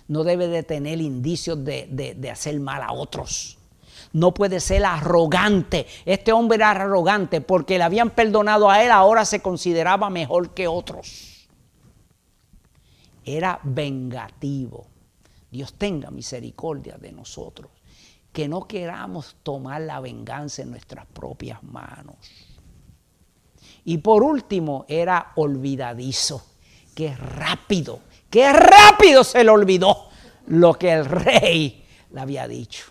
No debe de tener indicios de hacer mal a otros. No puede ser arrogante. Este hombre era arrogante porque le habían perdonado a él, ahora se consideraba mejor que otros. Era vengativo. Dios tenga misericordia de nosotros. Que no queramos tomar la venganza en nuestras propias manos. Y por último, era olvidadizo. Qué rápido se le olvidó lo que el rey le había dicho.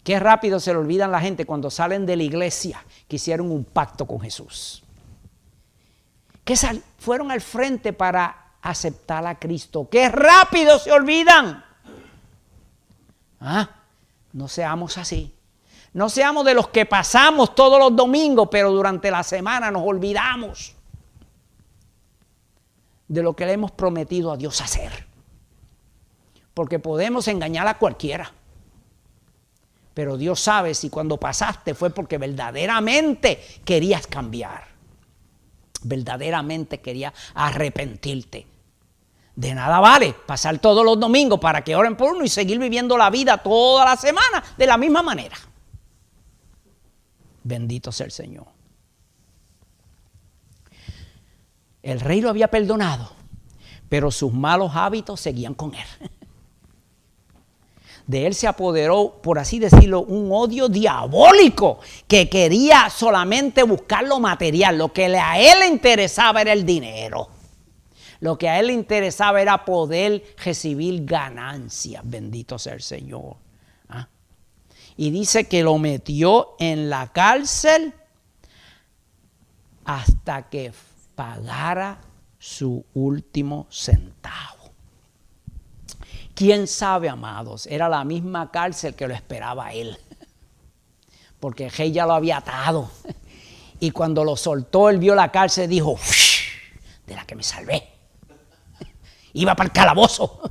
Qué rápido se le olvidan la gente cuando salen de la iglesia que hicieron un pacto con Jesús. Que fueron al frente para aceptar a Cristo. Qué rápido se olvidan. No seamos así. No seamos de los que pasamos todos los domingos, pero durante la semana nos olvidamos de lo que le hemos prometido a Dios hacer. Porque podemos engañar a cualquiera. Pero Dios sabe si cuando pasaste fue porque verdaderamente querías cambiar. Verdaderamente querías arrepentirte. De nada vale pasar todos los domingos para que oren por uno y seguir viviendo la vida toda la semana de la misma manera. Bendito sea el Señor. El rey lo había perdonado, pero sus malos hábitos seguían con él. De él se apoderó, por así decirlo, un odio diabólico que quería solamente buscar lo material. Lo que a él le interesaba era el dinero. Lo que a él le interesaba era poder recibir ganancias. Bendito sea el Señor. Y dice que lo metió en la cárcel hasta que pagara su último centavo. ¿Quién sabe, amados? Era la misma cárcel que lo esperaba a él. Porque el rey ya lo había atado. Y cuando lo soltó, él vio la cárcel y dijo, de la que me salvé. Iba para el calabozo.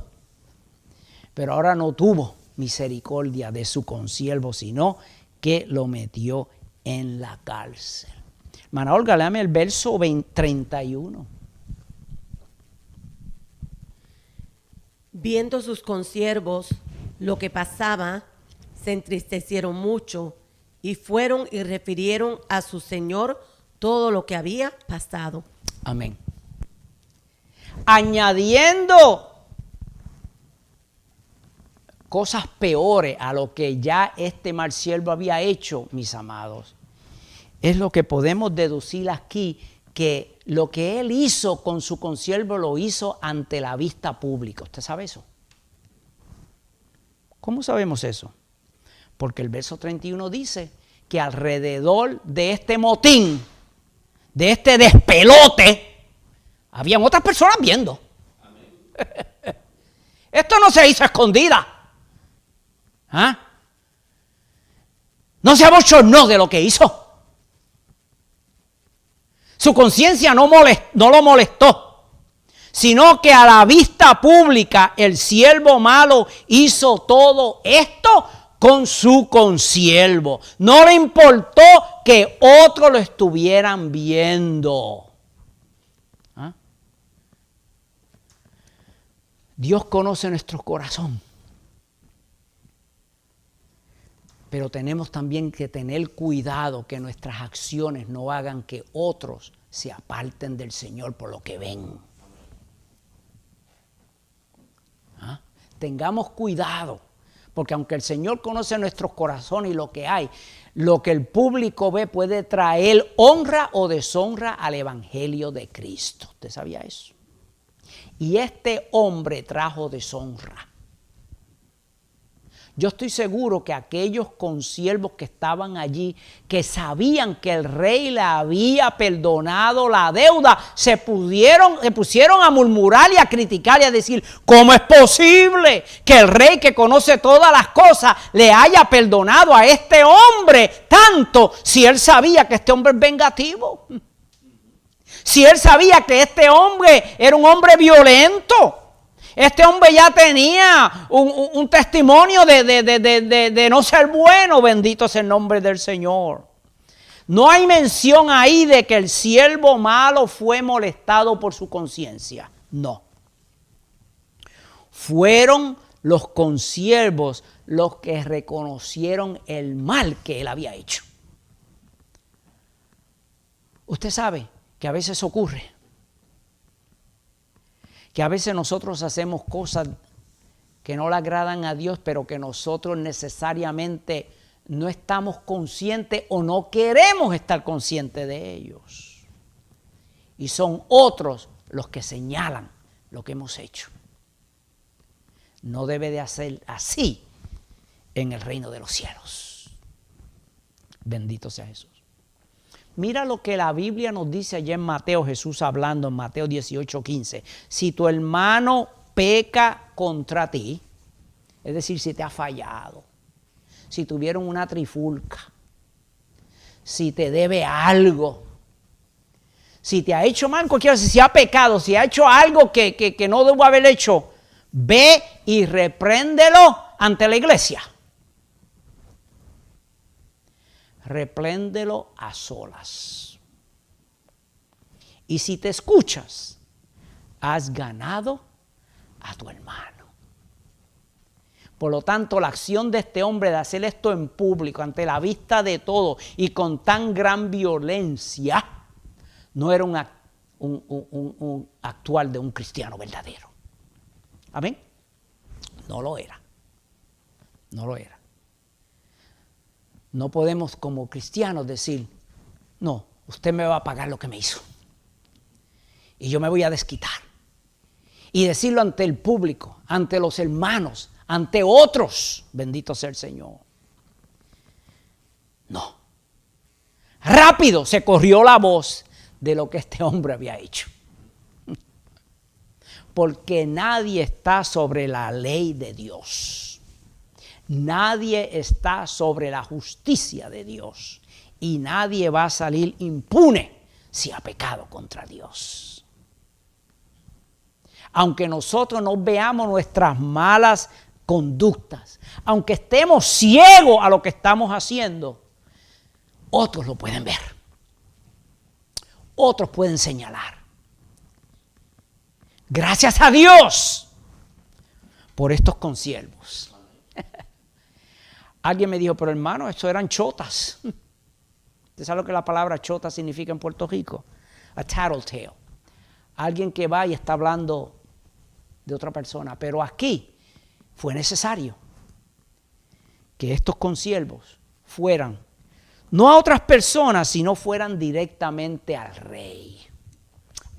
Pero ahora no tuvo misericordia de su consiervo, sino que lo metió en la cárcel. Hermana Olga, léame el verso 31. Viendo sus consiervos lo que pasaba, se entristecieron mucho y fueron y refirieron a su señor todo lo que había pasado. Amén. Añadiendo cosas peores a lo que ya este mal siervo había hecho, mis amados, es lo que podemos deducir aquí, que lo que él hizo con su consiervo lo hizo ante la vista pública. ¿Usted sabe eso? ¿Cómo sabemos eso? Porque el verso 31 dice que alrededor de este motín, de este despelote, habían otras personas viendo. Esto no se hizo escondida. No se abochornó de lo que hizo. Su conciencia no lo molestó, sino que a la vista pública el siervo malo hizo todo esto con su consiervo. No le importó que otros lo estuvieran viendo. ¿Ah? Dios conoce nuestro corazón. Pero tenemos también que tener cuidado que nuestras acciones no hagan que otros se aparten del Señor por lo que ven. ¿Ah? Tengamos cuidado. Porque aunque el Señor conoce nuestros corazones y lo que hay, lo que el público ve puede traer honra o deshonra al Evangelio de Cristo. ¿Usted sabía eso? Y este hombre trajo deshonra. Yo estoy seguro que aquellos consiervos que estaban allí, que sabían que el rey le había perdonado la deuda, se pusieron a murmurar y a criticar y a decir, ¿cómo es posible que el rey que conoce todas las cosas le haya perdonado a este hombre tanto si él sabía que este hombre es vengativo? Si él sabía que este hombre era un hombre violento. Este hombre ya tenía un testimonio de no ser bueno, bendito sea el nombre del Señor. No hay mención ahí de que el siervo malo fue molestado por su conciencia. No. Fueron los consiervos los que reconocieron el mal que él había hecho. Usted sabe que a veces ocurre. Que a veces nosotros hacemos cosas que no le agradan a Dios, pero que nosotros necesariamente no estamos conscientes o no queremos estar conscientes de ellos. Y son otros los que señalan lo que hemos hecho. No debe de hacer así en el reino de los cielos. Bendito sea Jesús. Mira lo que la Biblia nos dice allá en Mateo, Jesús hablando en Mateo 18:15. Si tu hermano peca contra ti, es decir, si te ha fallado, si tuvieron una trifulca, si te debe algo, si te ha hecho mal, cualquiera, si ha pecado, si ha hecho algo que no debo haber hecho, ve y repréndelo ante la iglesia. Repréndelo a solas. Y si te escuchas, has ganado a tu hermano. Por lo tanto, la acción de este hombre de hacer esto en público, ante la vista de todos y con tan gran violencia, no era un actuar de un cristiano verdadero. ¿Amén? No lo era. No lo era. No podemos como cristianos decir, no, usted me va a pagar lo que me hizo. Y yo me voy a desquitar. Y decirlo ante el público, ante los hermanos, ante otros. Bendito sea el Señor. No. Rápido se corrió la voz de lo que este hombre había hecho. Porque nadie está sobre la ley de Dios. Nadie está sobre la justicia de Dios y nadie va a salir impune si ha pecado contra Dios. Aunque nosotros no veamos nuestras malas conductas, aunque estemos ciegos a lo que estamos haciendo, otros lo pueden ver. Otros pueden señalar. Gracias a Dios por estos consiervos. Alguien me dijo, pero hermano, estos eran chotas. ¿Usted sabe lo que la palabra chota significa en Puerto Rico? A tattletale. Alguien que va y está hablando de otra persona. Pero aquí fue necesario que estos consiervos fueran, no a otras personas, sino fueran directamente al rey,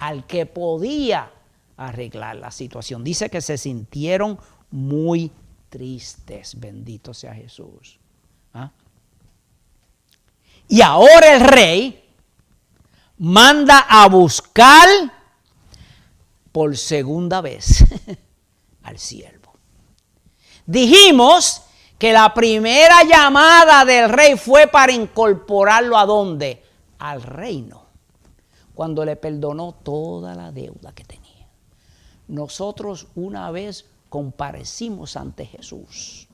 al que podía arreglar la situación. Dice que se sintieron muy tristes, bendito sea Jesús. ¿Ah? Y ahora el rey manda a buscar por segunda vez al siervo. Dijimos que la primera llamada del rey fue para incorporarlo ¿a dónde? Al reino, cuando le perdonó toda la deuda que tenía. Nosotros una vez comparecimos ante Jesús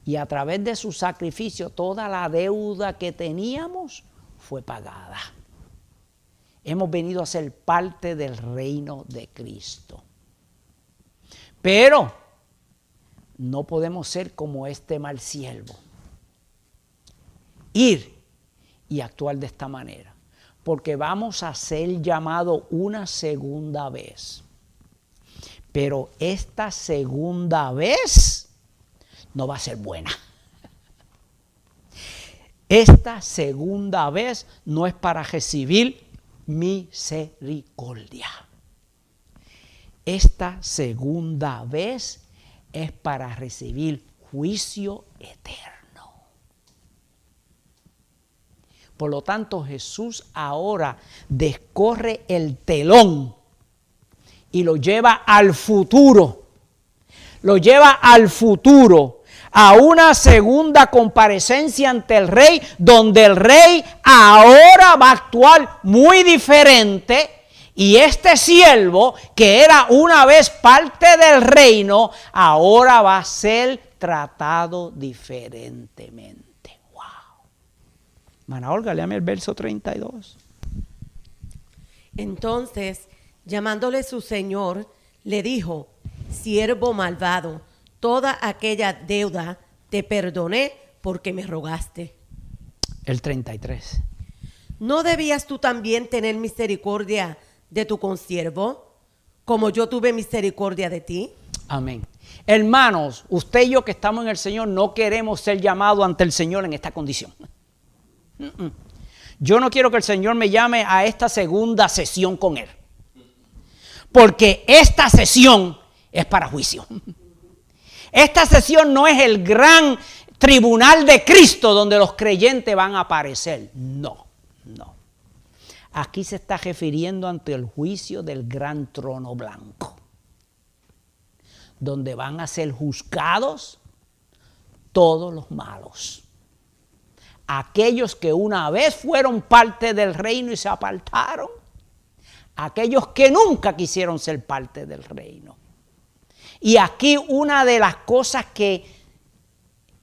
Y a través de su sacrificio, toda la deuda que teníamos fue pagada. Hemos venido a ser parte del reino de Cristo. Pero no podemos ser como este mal siervo. Ir y actuar de esta manera. Porque vamos a ser llamados una segunda vez. Pero esta segunda vez no va a ser buena. Esta segunda vez no es para recibir misericordia. Esta segunda vez es para recibir juicio eterno. Por lo tanto, Jesús ahora descorre el telón y lo lleva al futuro. Lo lleva al futuro, a una segunda comparecencia ante el rey, donde el rey ahora va a actuar muy diferente. Y este siervo, que era una vez parte del reino, ahora va a ser tratado diferentemente. ¡Wow! Hermana Olga, léame el verso 32. Entonces, llamándole su señor, le dijo: siervo malvado, toda aquella deuda te perdoné porque me rogaste. El 33. ¿No debías tú también tener misericordia de tu consiervo, como yo tuve misericordia de ti? Amén. Hermanos, usted y yo que estamos en el Señor no queremos ser llamados ante el Señor en esta condición. Yo no quiero que el Señor me llame a esta segunda sesión con Él. Porque esta sesión es para juicio. Esta sesión no es el gran tribunal de Cristo donde los creyentes van a aparecer. No, no. Aquí se está refiriendo ante el juicio del gran trono blanco, donde van a ser juzgados todos los malos. Aquellos que una vez fueron parte del reino y se apartaron, aquellos que nunca quisieron ser parte del reino. Y aquí una de las cosas que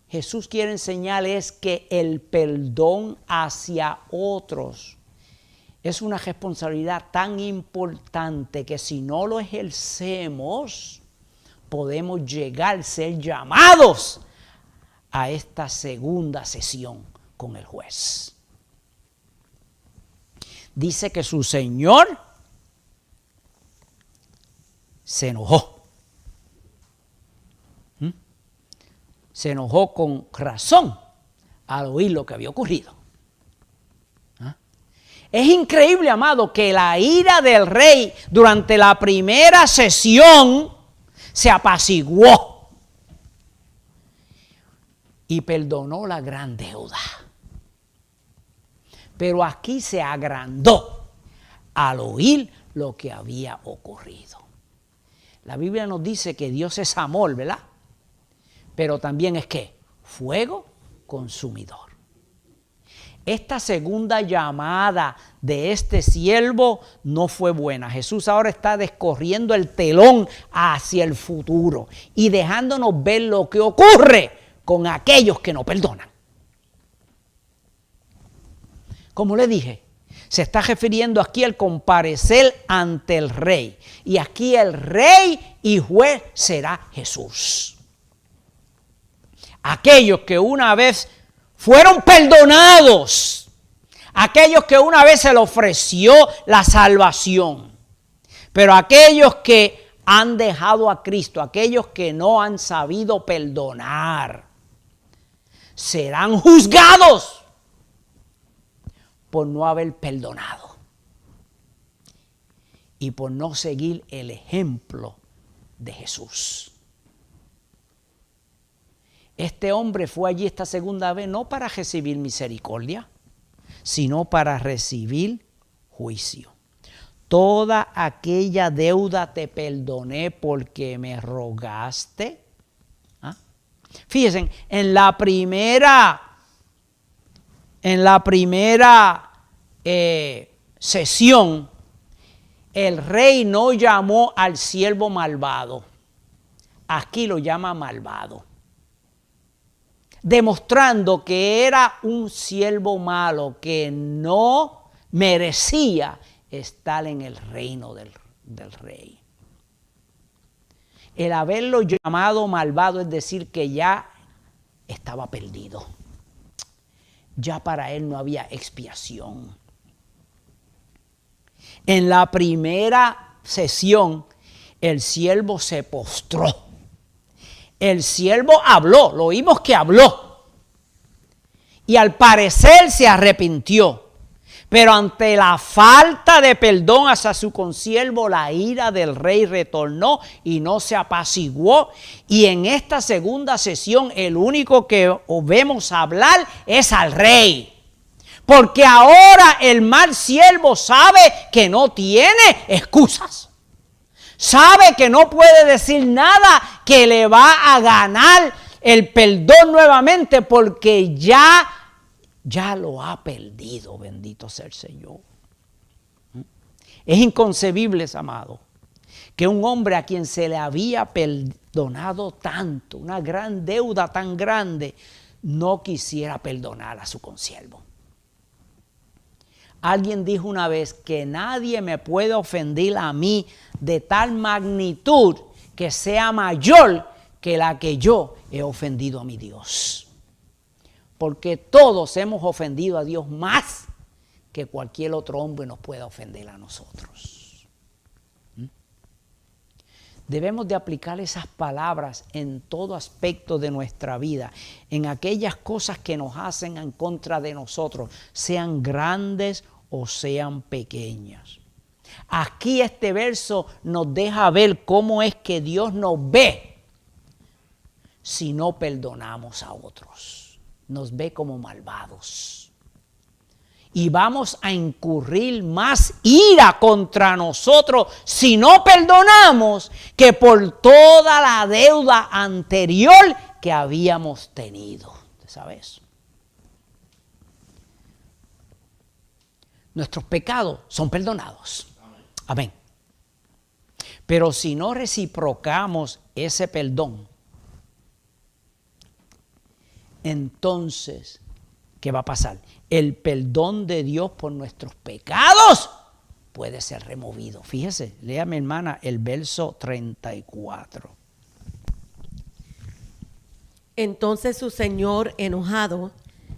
Jesús quiere enseñar es que el perdón hacia otros es una responsabilidad tan importante que si no lo ejercemos, podemos llegar a ser llamados a esta segunda sesión con el juez. Dice que su señor se enojó. Se enojó con razón al oír lo que había ocurrido. Es increíble, amado, que la ira del rey durante la primera sesión se apaciguó y perdonó la gran deuda. Pero aquí se agrandó al oír lo que había ocurrido. La Biblia nos dice que Dios es amor, ¿verdad? Pero también es ¿qué? Fuego consumidor. Esta segunda llamada de este siervo no fue buena. Jesús ahora está descorriendo el telón hacia el futuro y dejándonos ver lo que ocurre con aquellos que no perdonan. Como le dije, se está refiriendo aquí al comparecer ante el rey. Y aquí el rey y juez será Jesús. Aquellos que una vez fueron perdonados, aquellos que una vez se les ofreció la salvación, pero aquellos que han dejado a Cristo, aquellos que no han sabido perdonar, serán juzgados por no haber perdonado y por no seguir el ejemplo de Jesús. Este hombre fue allí esta segunda vez no para recibir misericordia, sino para recibir juicio. Toda aquella deuda te perdoné porque me rogaste. Fíjense, en la primera sesión, el rey no llamó al siervo malvado. Aquí lo llama malvado. demostrando que era un siervo malo que no merecía estar en el reino del rey. El haberlo llamado malvado es decir que ya estaba perdido. Ya para él no había expiación. En la primera sesión, el siervo se postró. El siervo habló, lo oímos que habló. Y al parecer se arrepintió. Pero ante la falta de perdón hacia su consiervo, la ira del rey retornó y no se apaciguó. Y en esta segunda sesión, el único que vemos hablar es al rey. Porque ahora el mal siervo sabe que no tiene excusas. Sabe que no puede decir nada que le va a ganar el perdón nuevamente porque ya lo ha perdido, bendito sea el Señor. Es inconcebible, amado, que un hombre a quien se le había perdonado tanto, una gran deuda tan grande, no quisiera perdonar a su consiervo. Alguien dijo una vez que nadie me puede ofender a mí de tal magnitud que sea mayor que la que yo he ofendido a mi Dios. Porque todos hemos ofendido a Dios más que cualquier otro hombre nos pueda ofender a nosotros. Debemos de aplicar esas palabras en todo aspecto de nuestra vida, en aquellas cosas que nos hacen en contra de nosotros, sean grandes o sean pequeñas. Aquí este verso nos deja ver cómo es que Dios nos ve si no perdonamos a otros. Nos ve como malvados. Y vamos a incurrir más ira contra nosotros si no perdonamos que por toda la deuda anterior que habíamos tenido. ¿Sabes? Nuestros pecados son perdonados. Amén. Pero si no reciprocamos ese perdón, entonces, ¿qué va a pasar? El perdón de Dios por nuestros pecados puede ser removido. Fíjese, léame, hermana, el verso 34. Entonces su señor, enojado,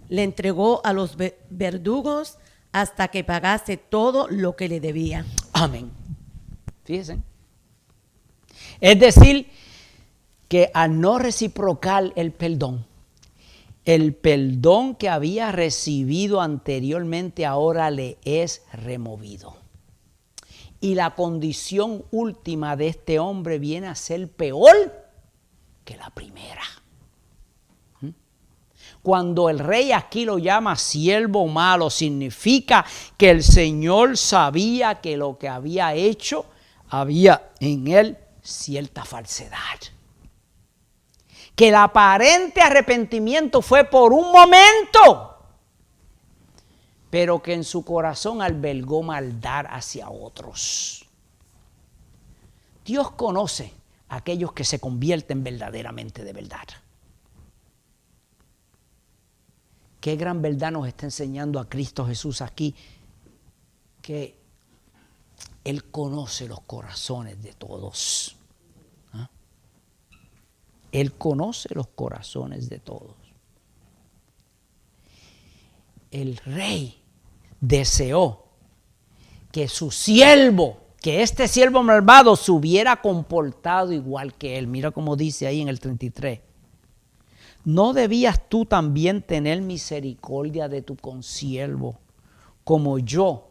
le entregó a los verdugos hasta que pagase todo lo que le debía. Amén. Fíjense. Es decir, que al no reciprocar el perdón que había recibido anteriormente ahora le es removido. Y la condición última de este hombre viene a ser peor que la primera. Cuando el rey aquí lo llama siervo malo, significa que el Señor sabía que lo que había hecho había en él cierta falsedad. Que el aparente arrepentimiento fue por un momento, pero que en su corazón albergó maldad hacia otros. Dios conoce a aquellos que se convierten verdaderamente de verdad. Qué gran verdad nos está enseñando a Cristo Jesús aquí, que Él conoce los corazones de todos. ¿Ah? Él conoce los corazones de todos. El rey deseó que su siervo, que este siervo malvado se hubiera comportado igual que él. Mira cómo dice ahí en el 33. ¿No debías tú también tener misericordia de tu consiervo, como yo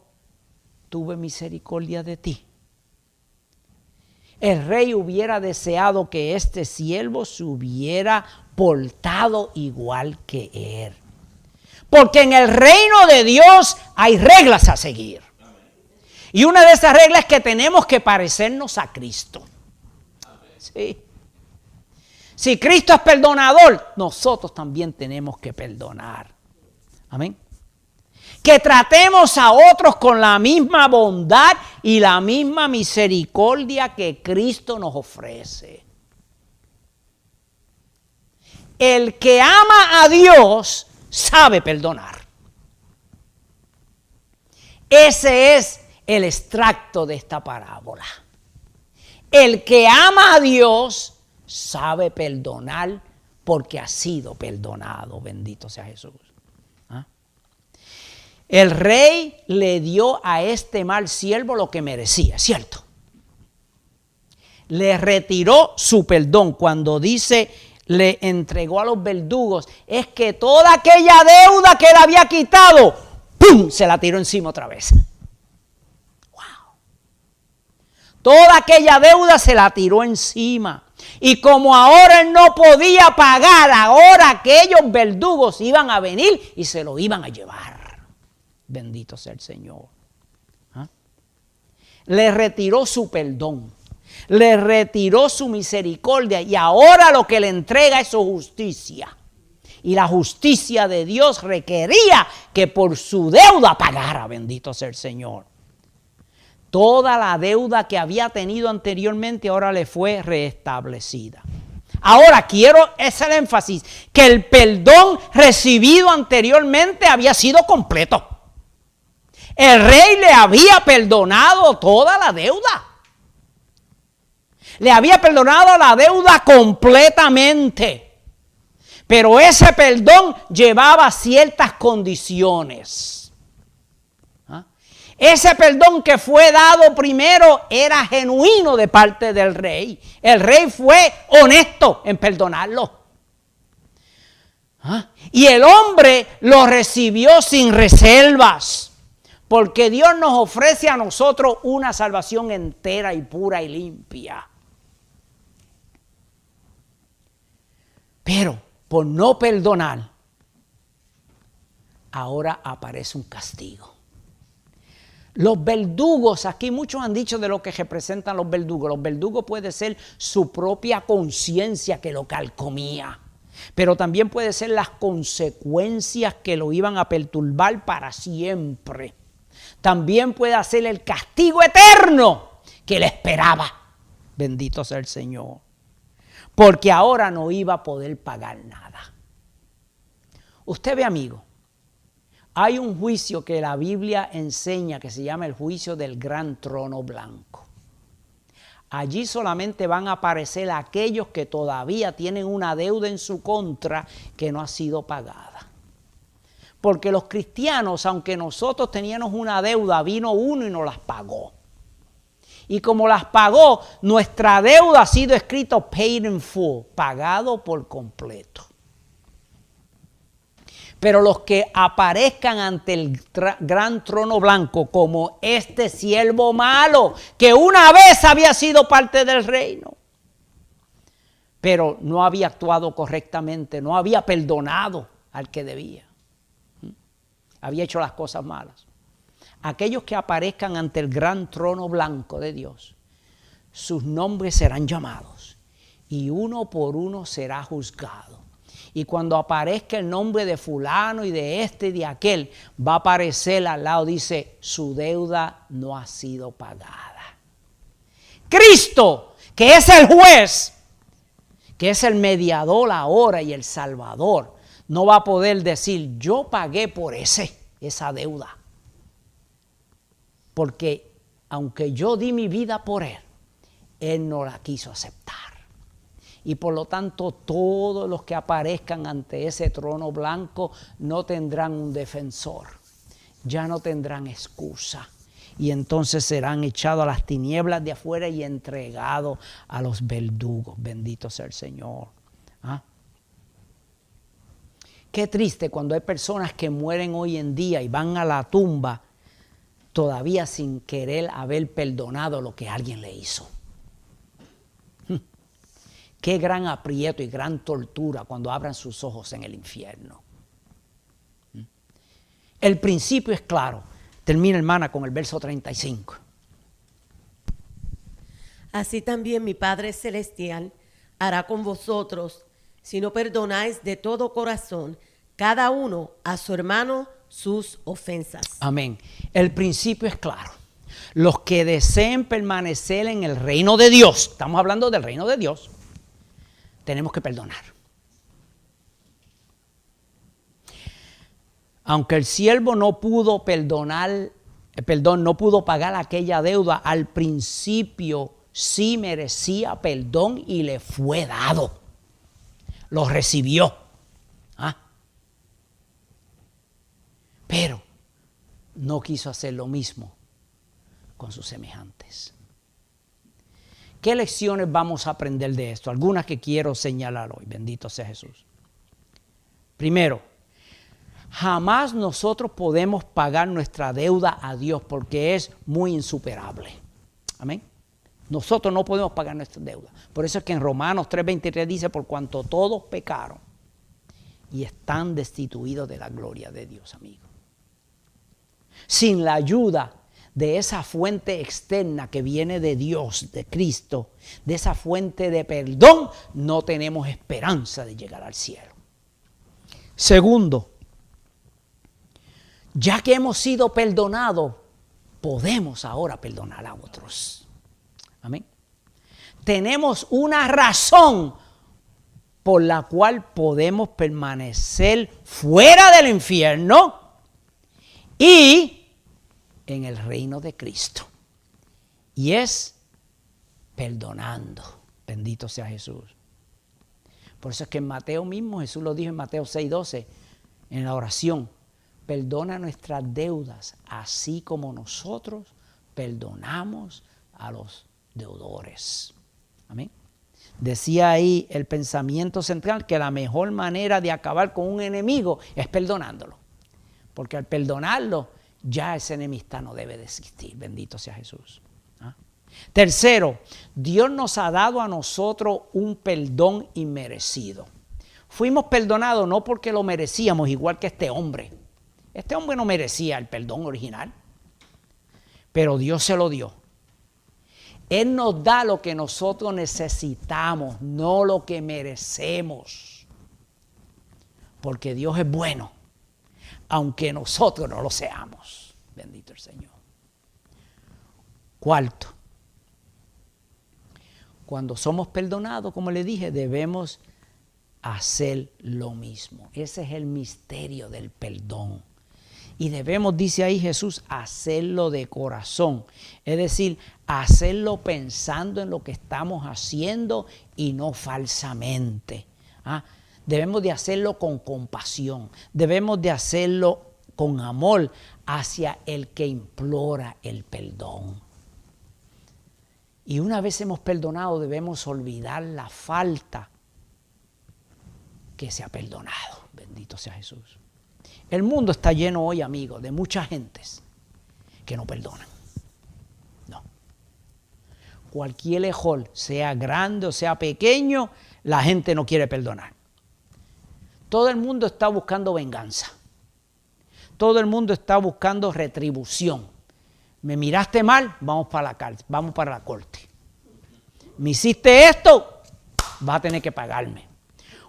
tuve misericordia de ti? El rey hubiera deseado que este siervo se hubiera portado igual que él. Porque en el reino de Dios hay reglas a seguir. Y una de esas reglas es que tenemos que parecernos a Cristo. Sí. Si Cristo es perdonador, nosotros también tenemos que perdonar. Amén. Que tratemos a otros con la misma bondad y la misma misericordia que Cristo nos ofrece. el que ama a Dios sabe perdonar. Ese es el extracto de esta parábola. El que ama a Dios sabe perdonar porque ha sido perdonado. Bendito sea Jesús. ¿Ah? El rey le dio a este mal siervo lo que merecía, ¿cierto? Le retiró su perdón. Cuando dice le entregó a los verdugos, es que toda aquella deuda que le había quitado, ¡pum!, se la tiró encima otra vez. ¡Wow! Toda aquella deuda se la tiró encima. Y como ahora él no podía pagar, ahora aquellos verdugos iban a venir y se lo iban a llevar. Bendito sea el Señor. ¿Ah? Le retiró su perdón. Le retiró su misericordia y ahora lo que le entrega es su justicia. Y la justicia de Dios requería que por su deuda pagara, bendito sea el Señor. Toda la deuda que había tenido anteriormente ahora le fue restablecida. Ahora quiero hacer énfasis que el perdón recibido anteriormente había sido completo. El rey le había perdonado toda la deuda. Le había perdonado la deuda completamente. Pero ese perdón llevaba ciertas condiciones. ¿Ah? Ese perdón que fue dado primero era genuino de parte del rey. El rey fue honesto en perdonarlo. ¿Ah? Y el hombre lo recibió sin reservas. Porque Dios nos ofrece a nosotros una salvación entera y pura y limpia. Pero por no perdonar, ahora aparece un castigo. Los verdugos, aquí muchos han dicho de lo que representan los verdugos. Los verdugos puede ser su propia conciencia que lo carcomía, pero también puede ser las consecuencias que lo iban a perturbar para siempre. También puede ser el castigo eterno que le esperaba. Bendito sea el Señor. Porque ahora no iba a poder pagar nada. Usted ve, amigo, hay un juicio que la Biblia enseña que se llama el juicio del gran trono blanco. Allí solamente van a aparecer aquellos que todavía tienen una deuda en su contra que no ha sido pagada. Porque los cristianos, aunque nosotros teníamos una deuda, vino uno y nos las pagó. Y como las pagó, nuestra deuda ha sido escrito paid in full, pagado por completo. Pero los que aparezcan ante el gran trono blanco, como este siervo malo, que una vez había sido parte del reino, pero no había actuado correctamente, no había perdonado al que debía, había hecho las cosas malas. Aquellos que aparezcan ante el gran trono blanco de Dios, sus nombres serán llamados y uno por uno será juzgado. Y cuando aparezca el nombre de fulano y de este y de aquel, va a aparecer al lado, dice, su deuda no ha sido pagada. Cristo, que es el juez, que es el mediador ahora y el salvador, no va a poder decir, yo pagué por esa deuda. Porque aunque yo di mi vida por él, él no la quiso aceptar. Y por lo tanto todos los que aparezcan ante ese trono blanco no tendrán un defensor. Ya no tendrán excusa. Y entonces serán echados a las tinieblas de afuera y entregados a los verdugos. Bendito sea el Señor. ¿Ah? Qué triste cuando hay personas que mueren hoy en día y van a la tumba todavía sin querer haber perdonado lo que alguien le hizo. Qué gran aprieto y gran tortura cuando abran sus ojos en el infierno. El principio es claro. Termina, hermana, con el verso 35. Así también mi Padre Celestial hará con vosotros, si no perdonáis de todo corazón, cada uno a su hermano sus ofensas. Amén. El principio es claro. Los que deseen permanecer en el reino de Dios, estamos hablando del reino de Dios, tenemos que perdonar. Aunque el siervo no pudo no pudo pagar aquella deuda, al principio sí merecía perdón y le fue dado. Lo recibió. Pero no quiso hacer lo mismo con sus semejantes. ¿Qué lecciones vamos a aprender de esto? Algunas que quiero señalar hoy. Bendito sea Jesús. Primero, jamás nosotros podemos pagar nuestra deuda a Dios porque es muy insuperable. Amén. Nosotros no podemos pagar nuestra deuda. Por eso es que en Romanos 3:23 dice, por cuanto todos pecaron y están destituidos de la gloria de Dios, amigo. Sin la ayuda de esa fuente externa que viene de Dios, de Cristo, de esa fuente de perdón, no tenemos esperanza de llegar al cielo. Segundo, ya que hemos sido perdonados, podemos ahora perdonar a otros. Amén. Tenemos una razón por la cual podemos permanecer fuera del infierno y en el reino de Cristo. Y es perdonando. Bendito sea Jesús. Por eso es que en Mateo mismo, Jesús lo dijo en Mateo 6:12, en la oración, perdona nuestras deudas, así como nosotros perdonamos a los deudores. Amén. Decía ahí el pensamiento central que la mejor manera de acabar con un enemigo es perdonándolo. Porque al perdonarlo, ya esa enemistad no debe de existir. Bendito sea Jesús. Tercero, Dios nos ha dado a nosotros un perdón inmerecido. Fuimos perdonados no porque lo merecíamos, igual que este hombre. Este hombre no merecía el perdón original, pero Dios se lo dio. Él nos da lo que nosotros necesitamos, no lo que merecemos. Porque Dios es bueno, aunque nosotros no lo seamos. Bendito el Señor. Cuarto, cuando somos perdonados, como le dije, debemos hacer lo mismo. Ese es el misterio del perdón. Y debemos, dice ahí Jesús, hacerlo de corazón. Es decir, hacerlo pensando en lo que estamos haciendo y no falsamente. Debemos de hacerlo con compasión. Debemos de hacerlo con amor hacia el que implora el perdón. Y una vez hemos perdonado, debemos olvidar la falta que se ha perdonado. Bendito sea Jesús. El mundo está lleno hoy, amigos, de muchas gentes que no perdonan. No. Cualquier error, sea grande o sea pequeño, la gente no quiere perdonar. Todo el mundo está buscando venganza. Todo el mundo está buscando retribución. Me miraste mal, vamos para la cárcel, vamos para la corte. Me hiciste esto, vas a tener que pagarme.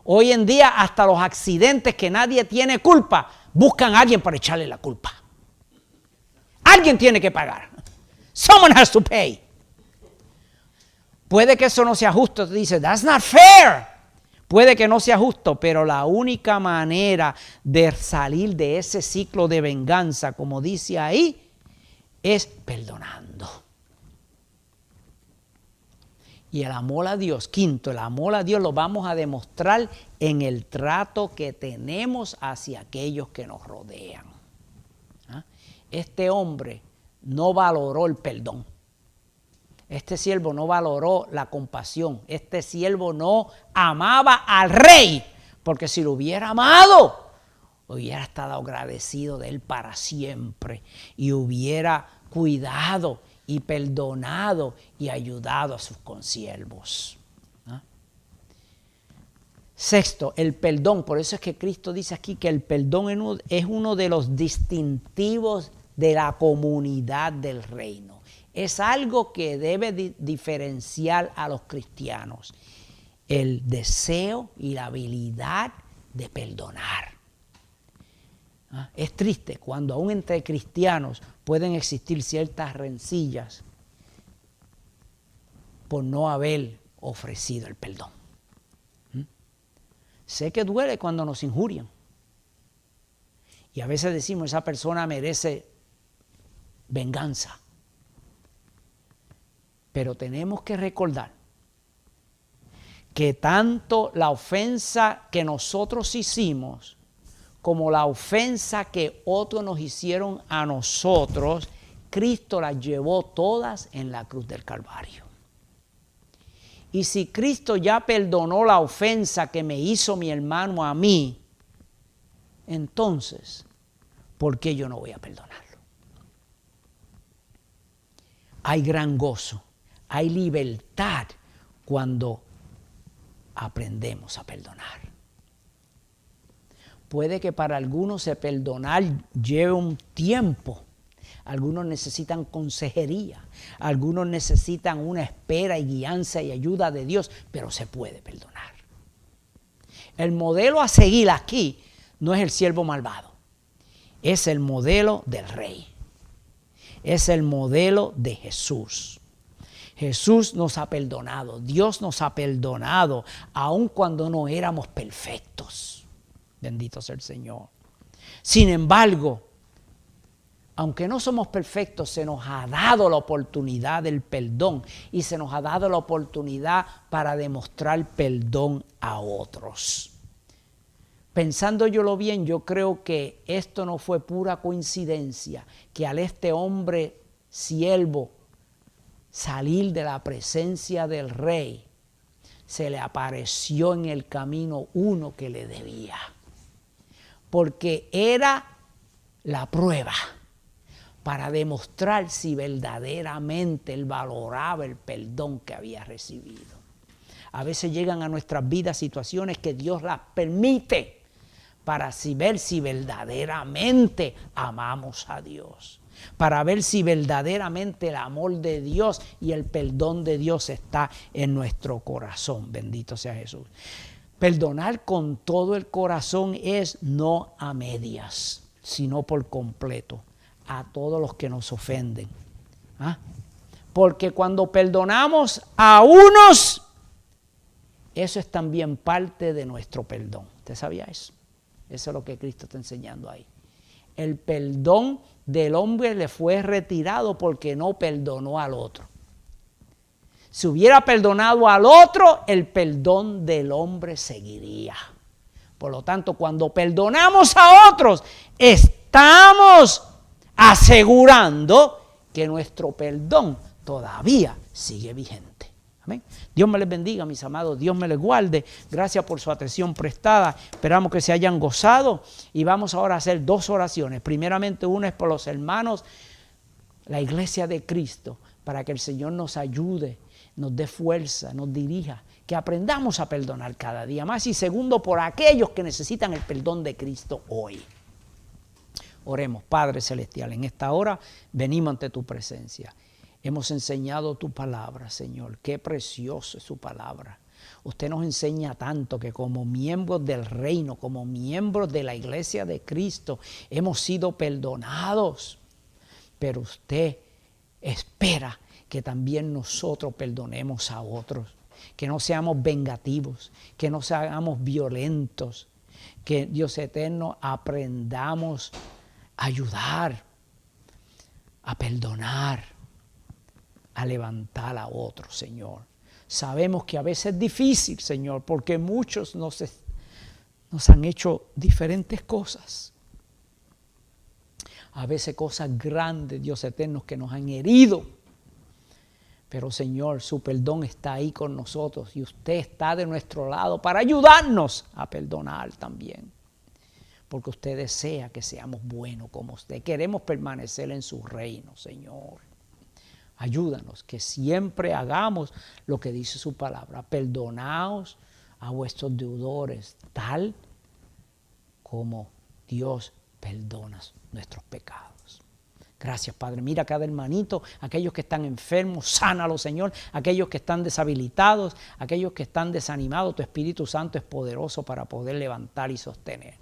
Hoy en día hasta los accidentes que nadie tiene culpa, buscan a alguien para echarle la culpa. Alguien tiene que pagar. Someone has to pay. Puede que eso no sea justo, te dice, that's not fair. Puede que no sea justo, pero la única manera de salir de ese ciclo de venganza, como dice ahí, es perdonando. Y el amor a Dios, quinto, el amor a Dios lo vamos a demostrar en el trato que tenemos hacia aquellos que nos rodean. Este hombre no valoró el perdón. Este siervo no valoró la compasión. Este siervo no amaba al rey, porque si lo hubiera amado, hubiera estado agradecido de él para siempre y hubiera cuidado y perdonado y ayudado a sus consiervos. Sexto, el perdón. Por eso es que Cristo dice aquí que el perdón es uno de los distintivos de la comunidad del reino. Es algo que debe diferenciar a los cristianos. El deseo y la habilidad de perdonar. Es triste cuando aún entre cristianos pueden existir ciertas rencillas por no haber ofrecido el perdón. Sé que duele cuando nos injurian Y a veces decimos, esa persona merece venganza. Pero tenemos que recordar que tanto la ofensa que nosotros hicimos como la ofensa que otros nos hicieron a nosotros, Cristo las llevó todas en la cruz del Calvario. Y si Cristo ya perdonó la ofensa que me hizo mi hermano a mí, entonces, ¿por qué yo no voy a perdonarlo? Hay gran gozo, hay libertad cuando aprendemos a perdonar. Puede que para algunos el perdonar lleve un tiempo. Algunos necesitan consejería, algunos necesitan una espera y guianza y ayuda de Dios, pero se puede perdonar. El modelo a seguir aquí no es el siervo malvado, es el modelo del Rey, es el modelo de Jesús. Jesús nos ha perdonado, Dios nos ha perdonado, aun cuando no éramos perfectos. Bendito sea el Señor. Sin embargo, aunque no somos perfectos, se nos ha dado la oportunidad del perdón y se nos ha dado la oportunidad para demostrar perdón a otros. Pensándolo bien, yo creo que esto no fue pura coincidencia, que al este hombre siervo salir de la presencia del Rey, se le apareció en el camino uno que le debía, porque era la prueba para demostrar si verdaderamente él valoraba el perdón que había recibido. A veces llegan a nuestras vidas situaciones que Dios las permite para ver si verdaderamente amamos a Dios, para ver si verdaderamente el amor de Dios y el perdón de Dios está en nuestro corazón. Bendito sea Jesús. Perdonar con todo el corazón es no a medias, sino por completo, a todos los que nos ofenden. ¿Ah? Porque cuando perdonamos a unos, eso es también parte de nuestro perdón. ¿Usted sabía eso? Eso es lo que Cristo está enseñando ahí. El perdón del hombre le fue retirado porque no perdonó al otro. Si hubiera perdonado al otro, el perdón del hombre seguiría. Por lo tanto, cuando perdonamos a otros, estamos asegurando que nuestro perdón todavía sigue vigente. Amén. Dios me les bendiga, mis amados. Dios me les guarde. Gracias por su atención prestada. Esperamos que se hayan gozado. Y vamos ahora a hacer 2 oraciones. Primeramente, una es por los hermanos, la iglesia de Cristo, para que el Señor nos ayude, nos dé fuerza, nos dirija, que aprendamos a perdonar cada día más. Y segundo, por aquellos que necesitan el perdón de Cristo hoy. Oremos. Padre celestial, en esta hora venimos ante tu presencia. Hemos enseñado tu palabra, Señor. Qué preciosa es su palabra. Usted nos enseña tanto que como miembros del reino, como miembros de la iglesia de Cristo, hemos sido perdonados. Pero usted espera que también nosotros perdonemos a otros. Que no seamos vengativos, que no seamos violentos. Que, Dios eterno, aprendamos a ayudar, a perdonar, a levantar a otros, Señor. Sabemos que a veces es difícil, Señor, porque muchos nos han hecho diferentes cosas. A veces cosas grandes, Dios eterno, que nos han herido. Pero, Señor, su perdón está ahí con nosotros y usted está de nuestro lado para ayudarnos a perdonar también. Porque usted desea que seamos buenos como usted. Queremos permanecer en su reino, Señor. Ayúdanos que siempre hagamos lo que dice su palabra. Perdonaos a vuestros deudores, tal como Dios perdona nuestros pecados. Gracias, Padre. Mira a cada hermanito, aquellos que están enfermos, sánalos, Señor. Aquellos que están deshabilitados, aquellos que están desanimados, tu Espíritu Santo es poderoso para poder levantar y sostener.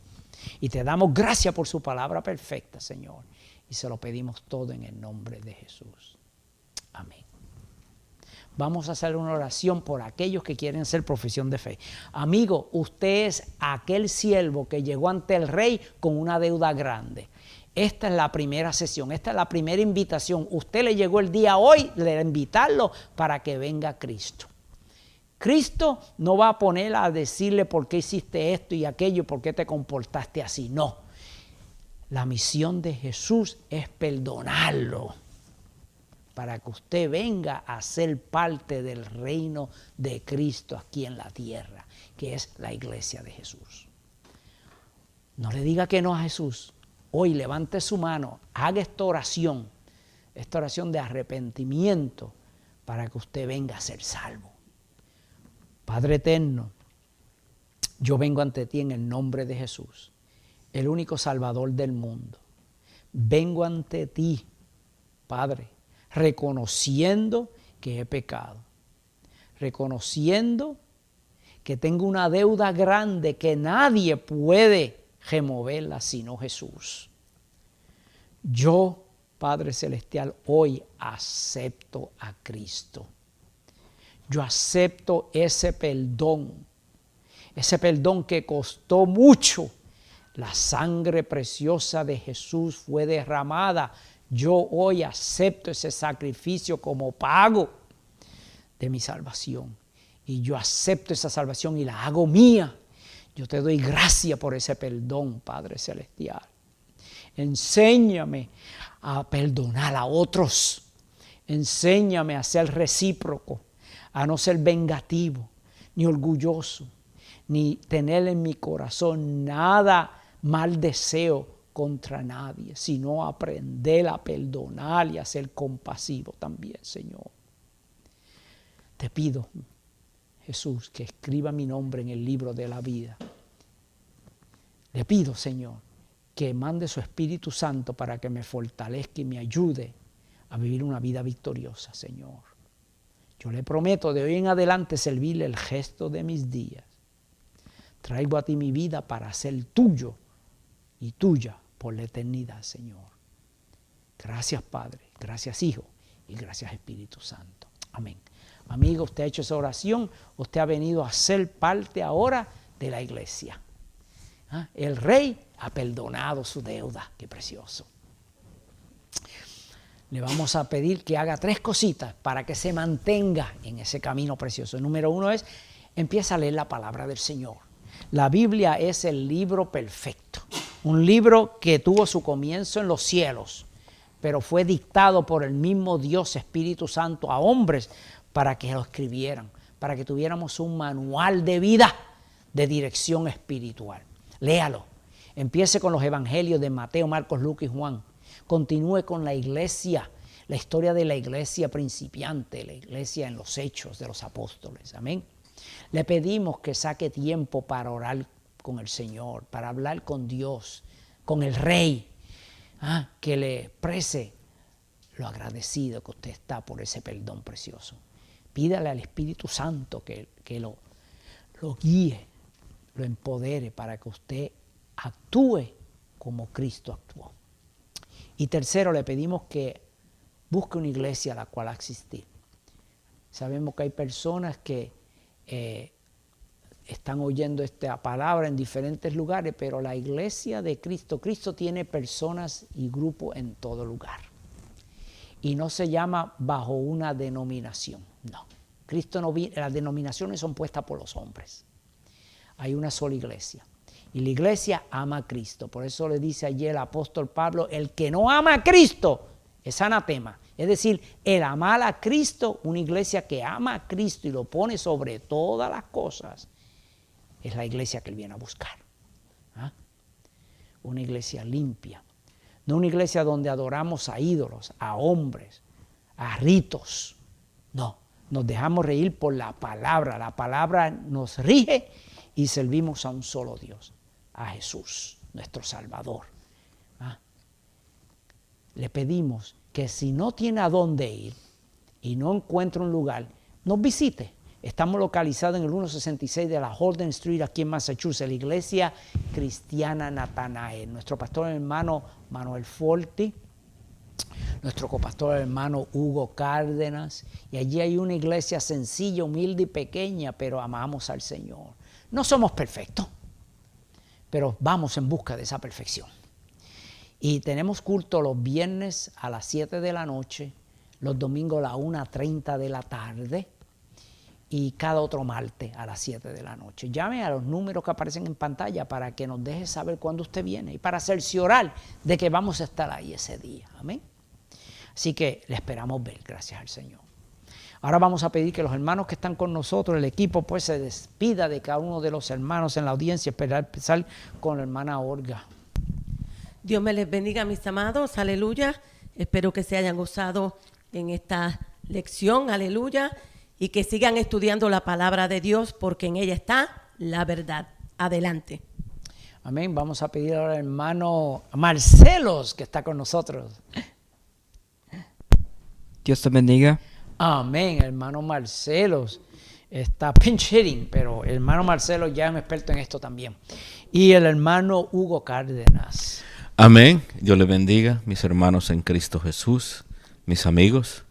Y te damos gracias por su palabra perfecta, Señor. Y se lo pedimos todo en el nombre de Jesús. Amén. vamos a hacer una oración por aquellos que quieren hacer profesión de fe. Amigo, usted es aquel siervo que llegó ante el rey con una deuda grande. Esta es la primera sesión, esta es la primera invitación. Usted le llegó el día hoy de invitarlo para que venga a Cristo. Cristo no va a poner a decirle por qué hiciste esto y aquello, por qué te comportaste así. No. La misión de Jesús es perdonarlo para que usted venga a ser parte del reino de Cristo aquí en la tierra, que es la iglesia de Jesús. No le diga que no a Jesús. Hoy levante su mano, haga esta oración de arrepentimiento para que usted venga a ser salvo. Padre eterno, yo vengo ante ti en el nombre de Jesús, el único Salvador del mundo. Vengo ante ti, Padre, reconociendo que he pecado, reconociendo que tengo una deuda grande que nadie puede removerla sino Jesús. Yo, Padre Celestial, hoy acepto a Cristo. Yo acepto ese perdón que costó mucho. La sangre preciosa de Jesús fue derramada. Yo hoy acepto ese sacrificio como pago de mi salvación. Y yo acepto esa salvación y la hago mía. Yo te doy gracias por ese perdón, Padre Celestial. Enséñame a perdonar a otros. Enséñame a ser recíproco, a no ser vengativo, ni orgulloso, ni tener en mi corazón nada mal deseo contra nadie, sino aprender a perdonar y a ser compasivo también, Señor. Te pido, Jesús, que escriba mi nombre en el libro de la vida. Le pido, Señor, que mande su Espíritu Santo para que me fortalezca y me ayude a vivir una vida victoriosa, Señor. Yo le prometo de hoy en adelante servirle el resto de mis días. Traigo a ti mi vida para ser tuyo y tuya por la eternidad, Señor. Gracias, Padre, gracias, Hijo, y gracias, Espíritu Santo. Amén. Amigo, usted ha hecho esa oración, usted ha venido a ser parte ahora de la iglesia. El Rey ha perdonado su deuda. Qué precioso. Le vamos a pedir que haga 3 cositas para que se mantenga en ese camino precioso. El número 1 es, empieza a leer la palabra del Señor. La Biblia es el libro perfecto. Un libro que tuvo su comienzo en los cielos, pero fue dictado por el mismo Dios Espíritu Santo a hombres para que lo escribieran, para que tuviéramos un manual de vida, de dirección espiritual. Léalo. Empiece con los evangelios de Mateo, Marcos, Lucas y Juan. Continúe con la iglesia, la historia de la iglesia principiante, la iglesia en los hechos de los apóstoles. Amén. Le pedimos que saque tiempo para orar con el Señor, para hablar con Dios, con el Rey, que le exprese lo agradecido que usted está por ese perdón precioso. Pídale al Espíritu Santo que lo guíe, lo empodere para que usted actúe como Cristo actuó. Y tercero, le pedimos que busque una iglesia a la cual asistir. Sabemos que hay personas que están oyendo esta palabra en diferentes lugares, pero la iglesia de Cristo, Cristo tiene personas y grupos en todo lugar. Y no se llama bajo una denominación, no. Cristo no viene, las denominaciones son puestas por los hombres. Hay una sola iglesia. Y la iglesia ama a Cristo. Por eso le dice ayer el apóstol Pablo, el que no ama a Cristo es anatema. Es decir, el amar a Cristo, una iglesia que ama a Cristo y lo pone sobre todas las cosas, es la iglesia que él viene a buscar. Una iglesia limpia. No una iglesia donde adoramos a ídolos, a hombres, a ritos. No, nos dejamos reír por la palabra. La palabra nos rige y servimos a un solo Dios, a Jesús, nuestro Salvador. Le pedimos que si no tiene a dónde ir y no encuentra un lugar, nos visite. Estamos localizados en el 166 de la Holden Street, aquí en Massachusetts, la Iglesia Cristiana Natanael. Nuestro pastor hermano Manuel Forti nuestro copastor el hermano Hugo Cárdenas, y allí hay una iglesia sencilla, humilde y pequeña, pero amamos al Señor. No somos perfectos, pero vamos en busca de esa perfección. Y tenemos culto los viernes a las 7 de la noche, los domingos a las 1:30 de la tarde y cada otro martes a las 7 de la noche. Llame a los números que aparecen en pantalla para que nos deje saber cuándo usted viene y para cerciorar de que vamos a estar ahí ese día. Amén. Así que le esperamos ver, gracias al Señor. Ahora vamos a pedir que los hermanos que están con nosotros, el equipo, pues se despida de cada uno de los hermanos en la audiencia, empezar con la hermana Olga. Dios me les bendiga, mis amados, aleluya. Espero que se hayan gozado en esta lección, aleluya, y que sigan estudiando la palabra de Dios porque en ella está la verdad. Adelante. Amén. Vamos a pedir ahora al hermano Marcelos que está con nosotros. Dios te bendiga. Amén. Hermano Marcelos está pinch hitting, pero el hermano Marcelos ya es un experto en esto también. Y el hermano Hugo Cárdenas. Amén. Dios le bendiga, mis hermanos en Cristo Jesús, mis amigos,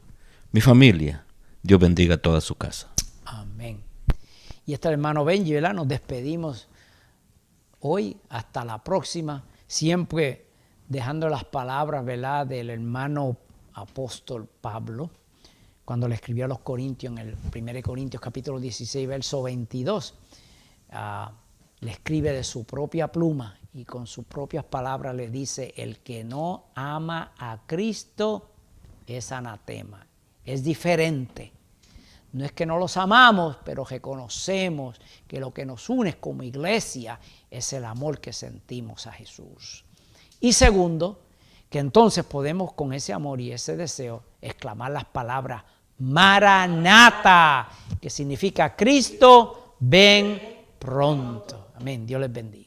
mi familia. Dios bendiga a toda su casa. Amén. Y este hermano Benji, ¿verdad? Nos despedimos hoy hasta la próxima, siempre dejando las palabras, ¿verdad?, del hermano apóstol Pablo, cuando le escribió a los Corintios, en el 1 Corintios capítulo 16, verso 22, le escribe de su propia pluma y con sus propias palabras le dice: el que no ama a Cristo es anatema, es diferente. No es que no los amamos, pero reconocemos que lo que nos une como iglesia es el amor que sentimos a Jesús. Y segundo, que entonces podemos con ese amor y ese deseo exclamar las palabras Maranata, que significa Cristo, ven pronto. Amén. Dios les bendiga.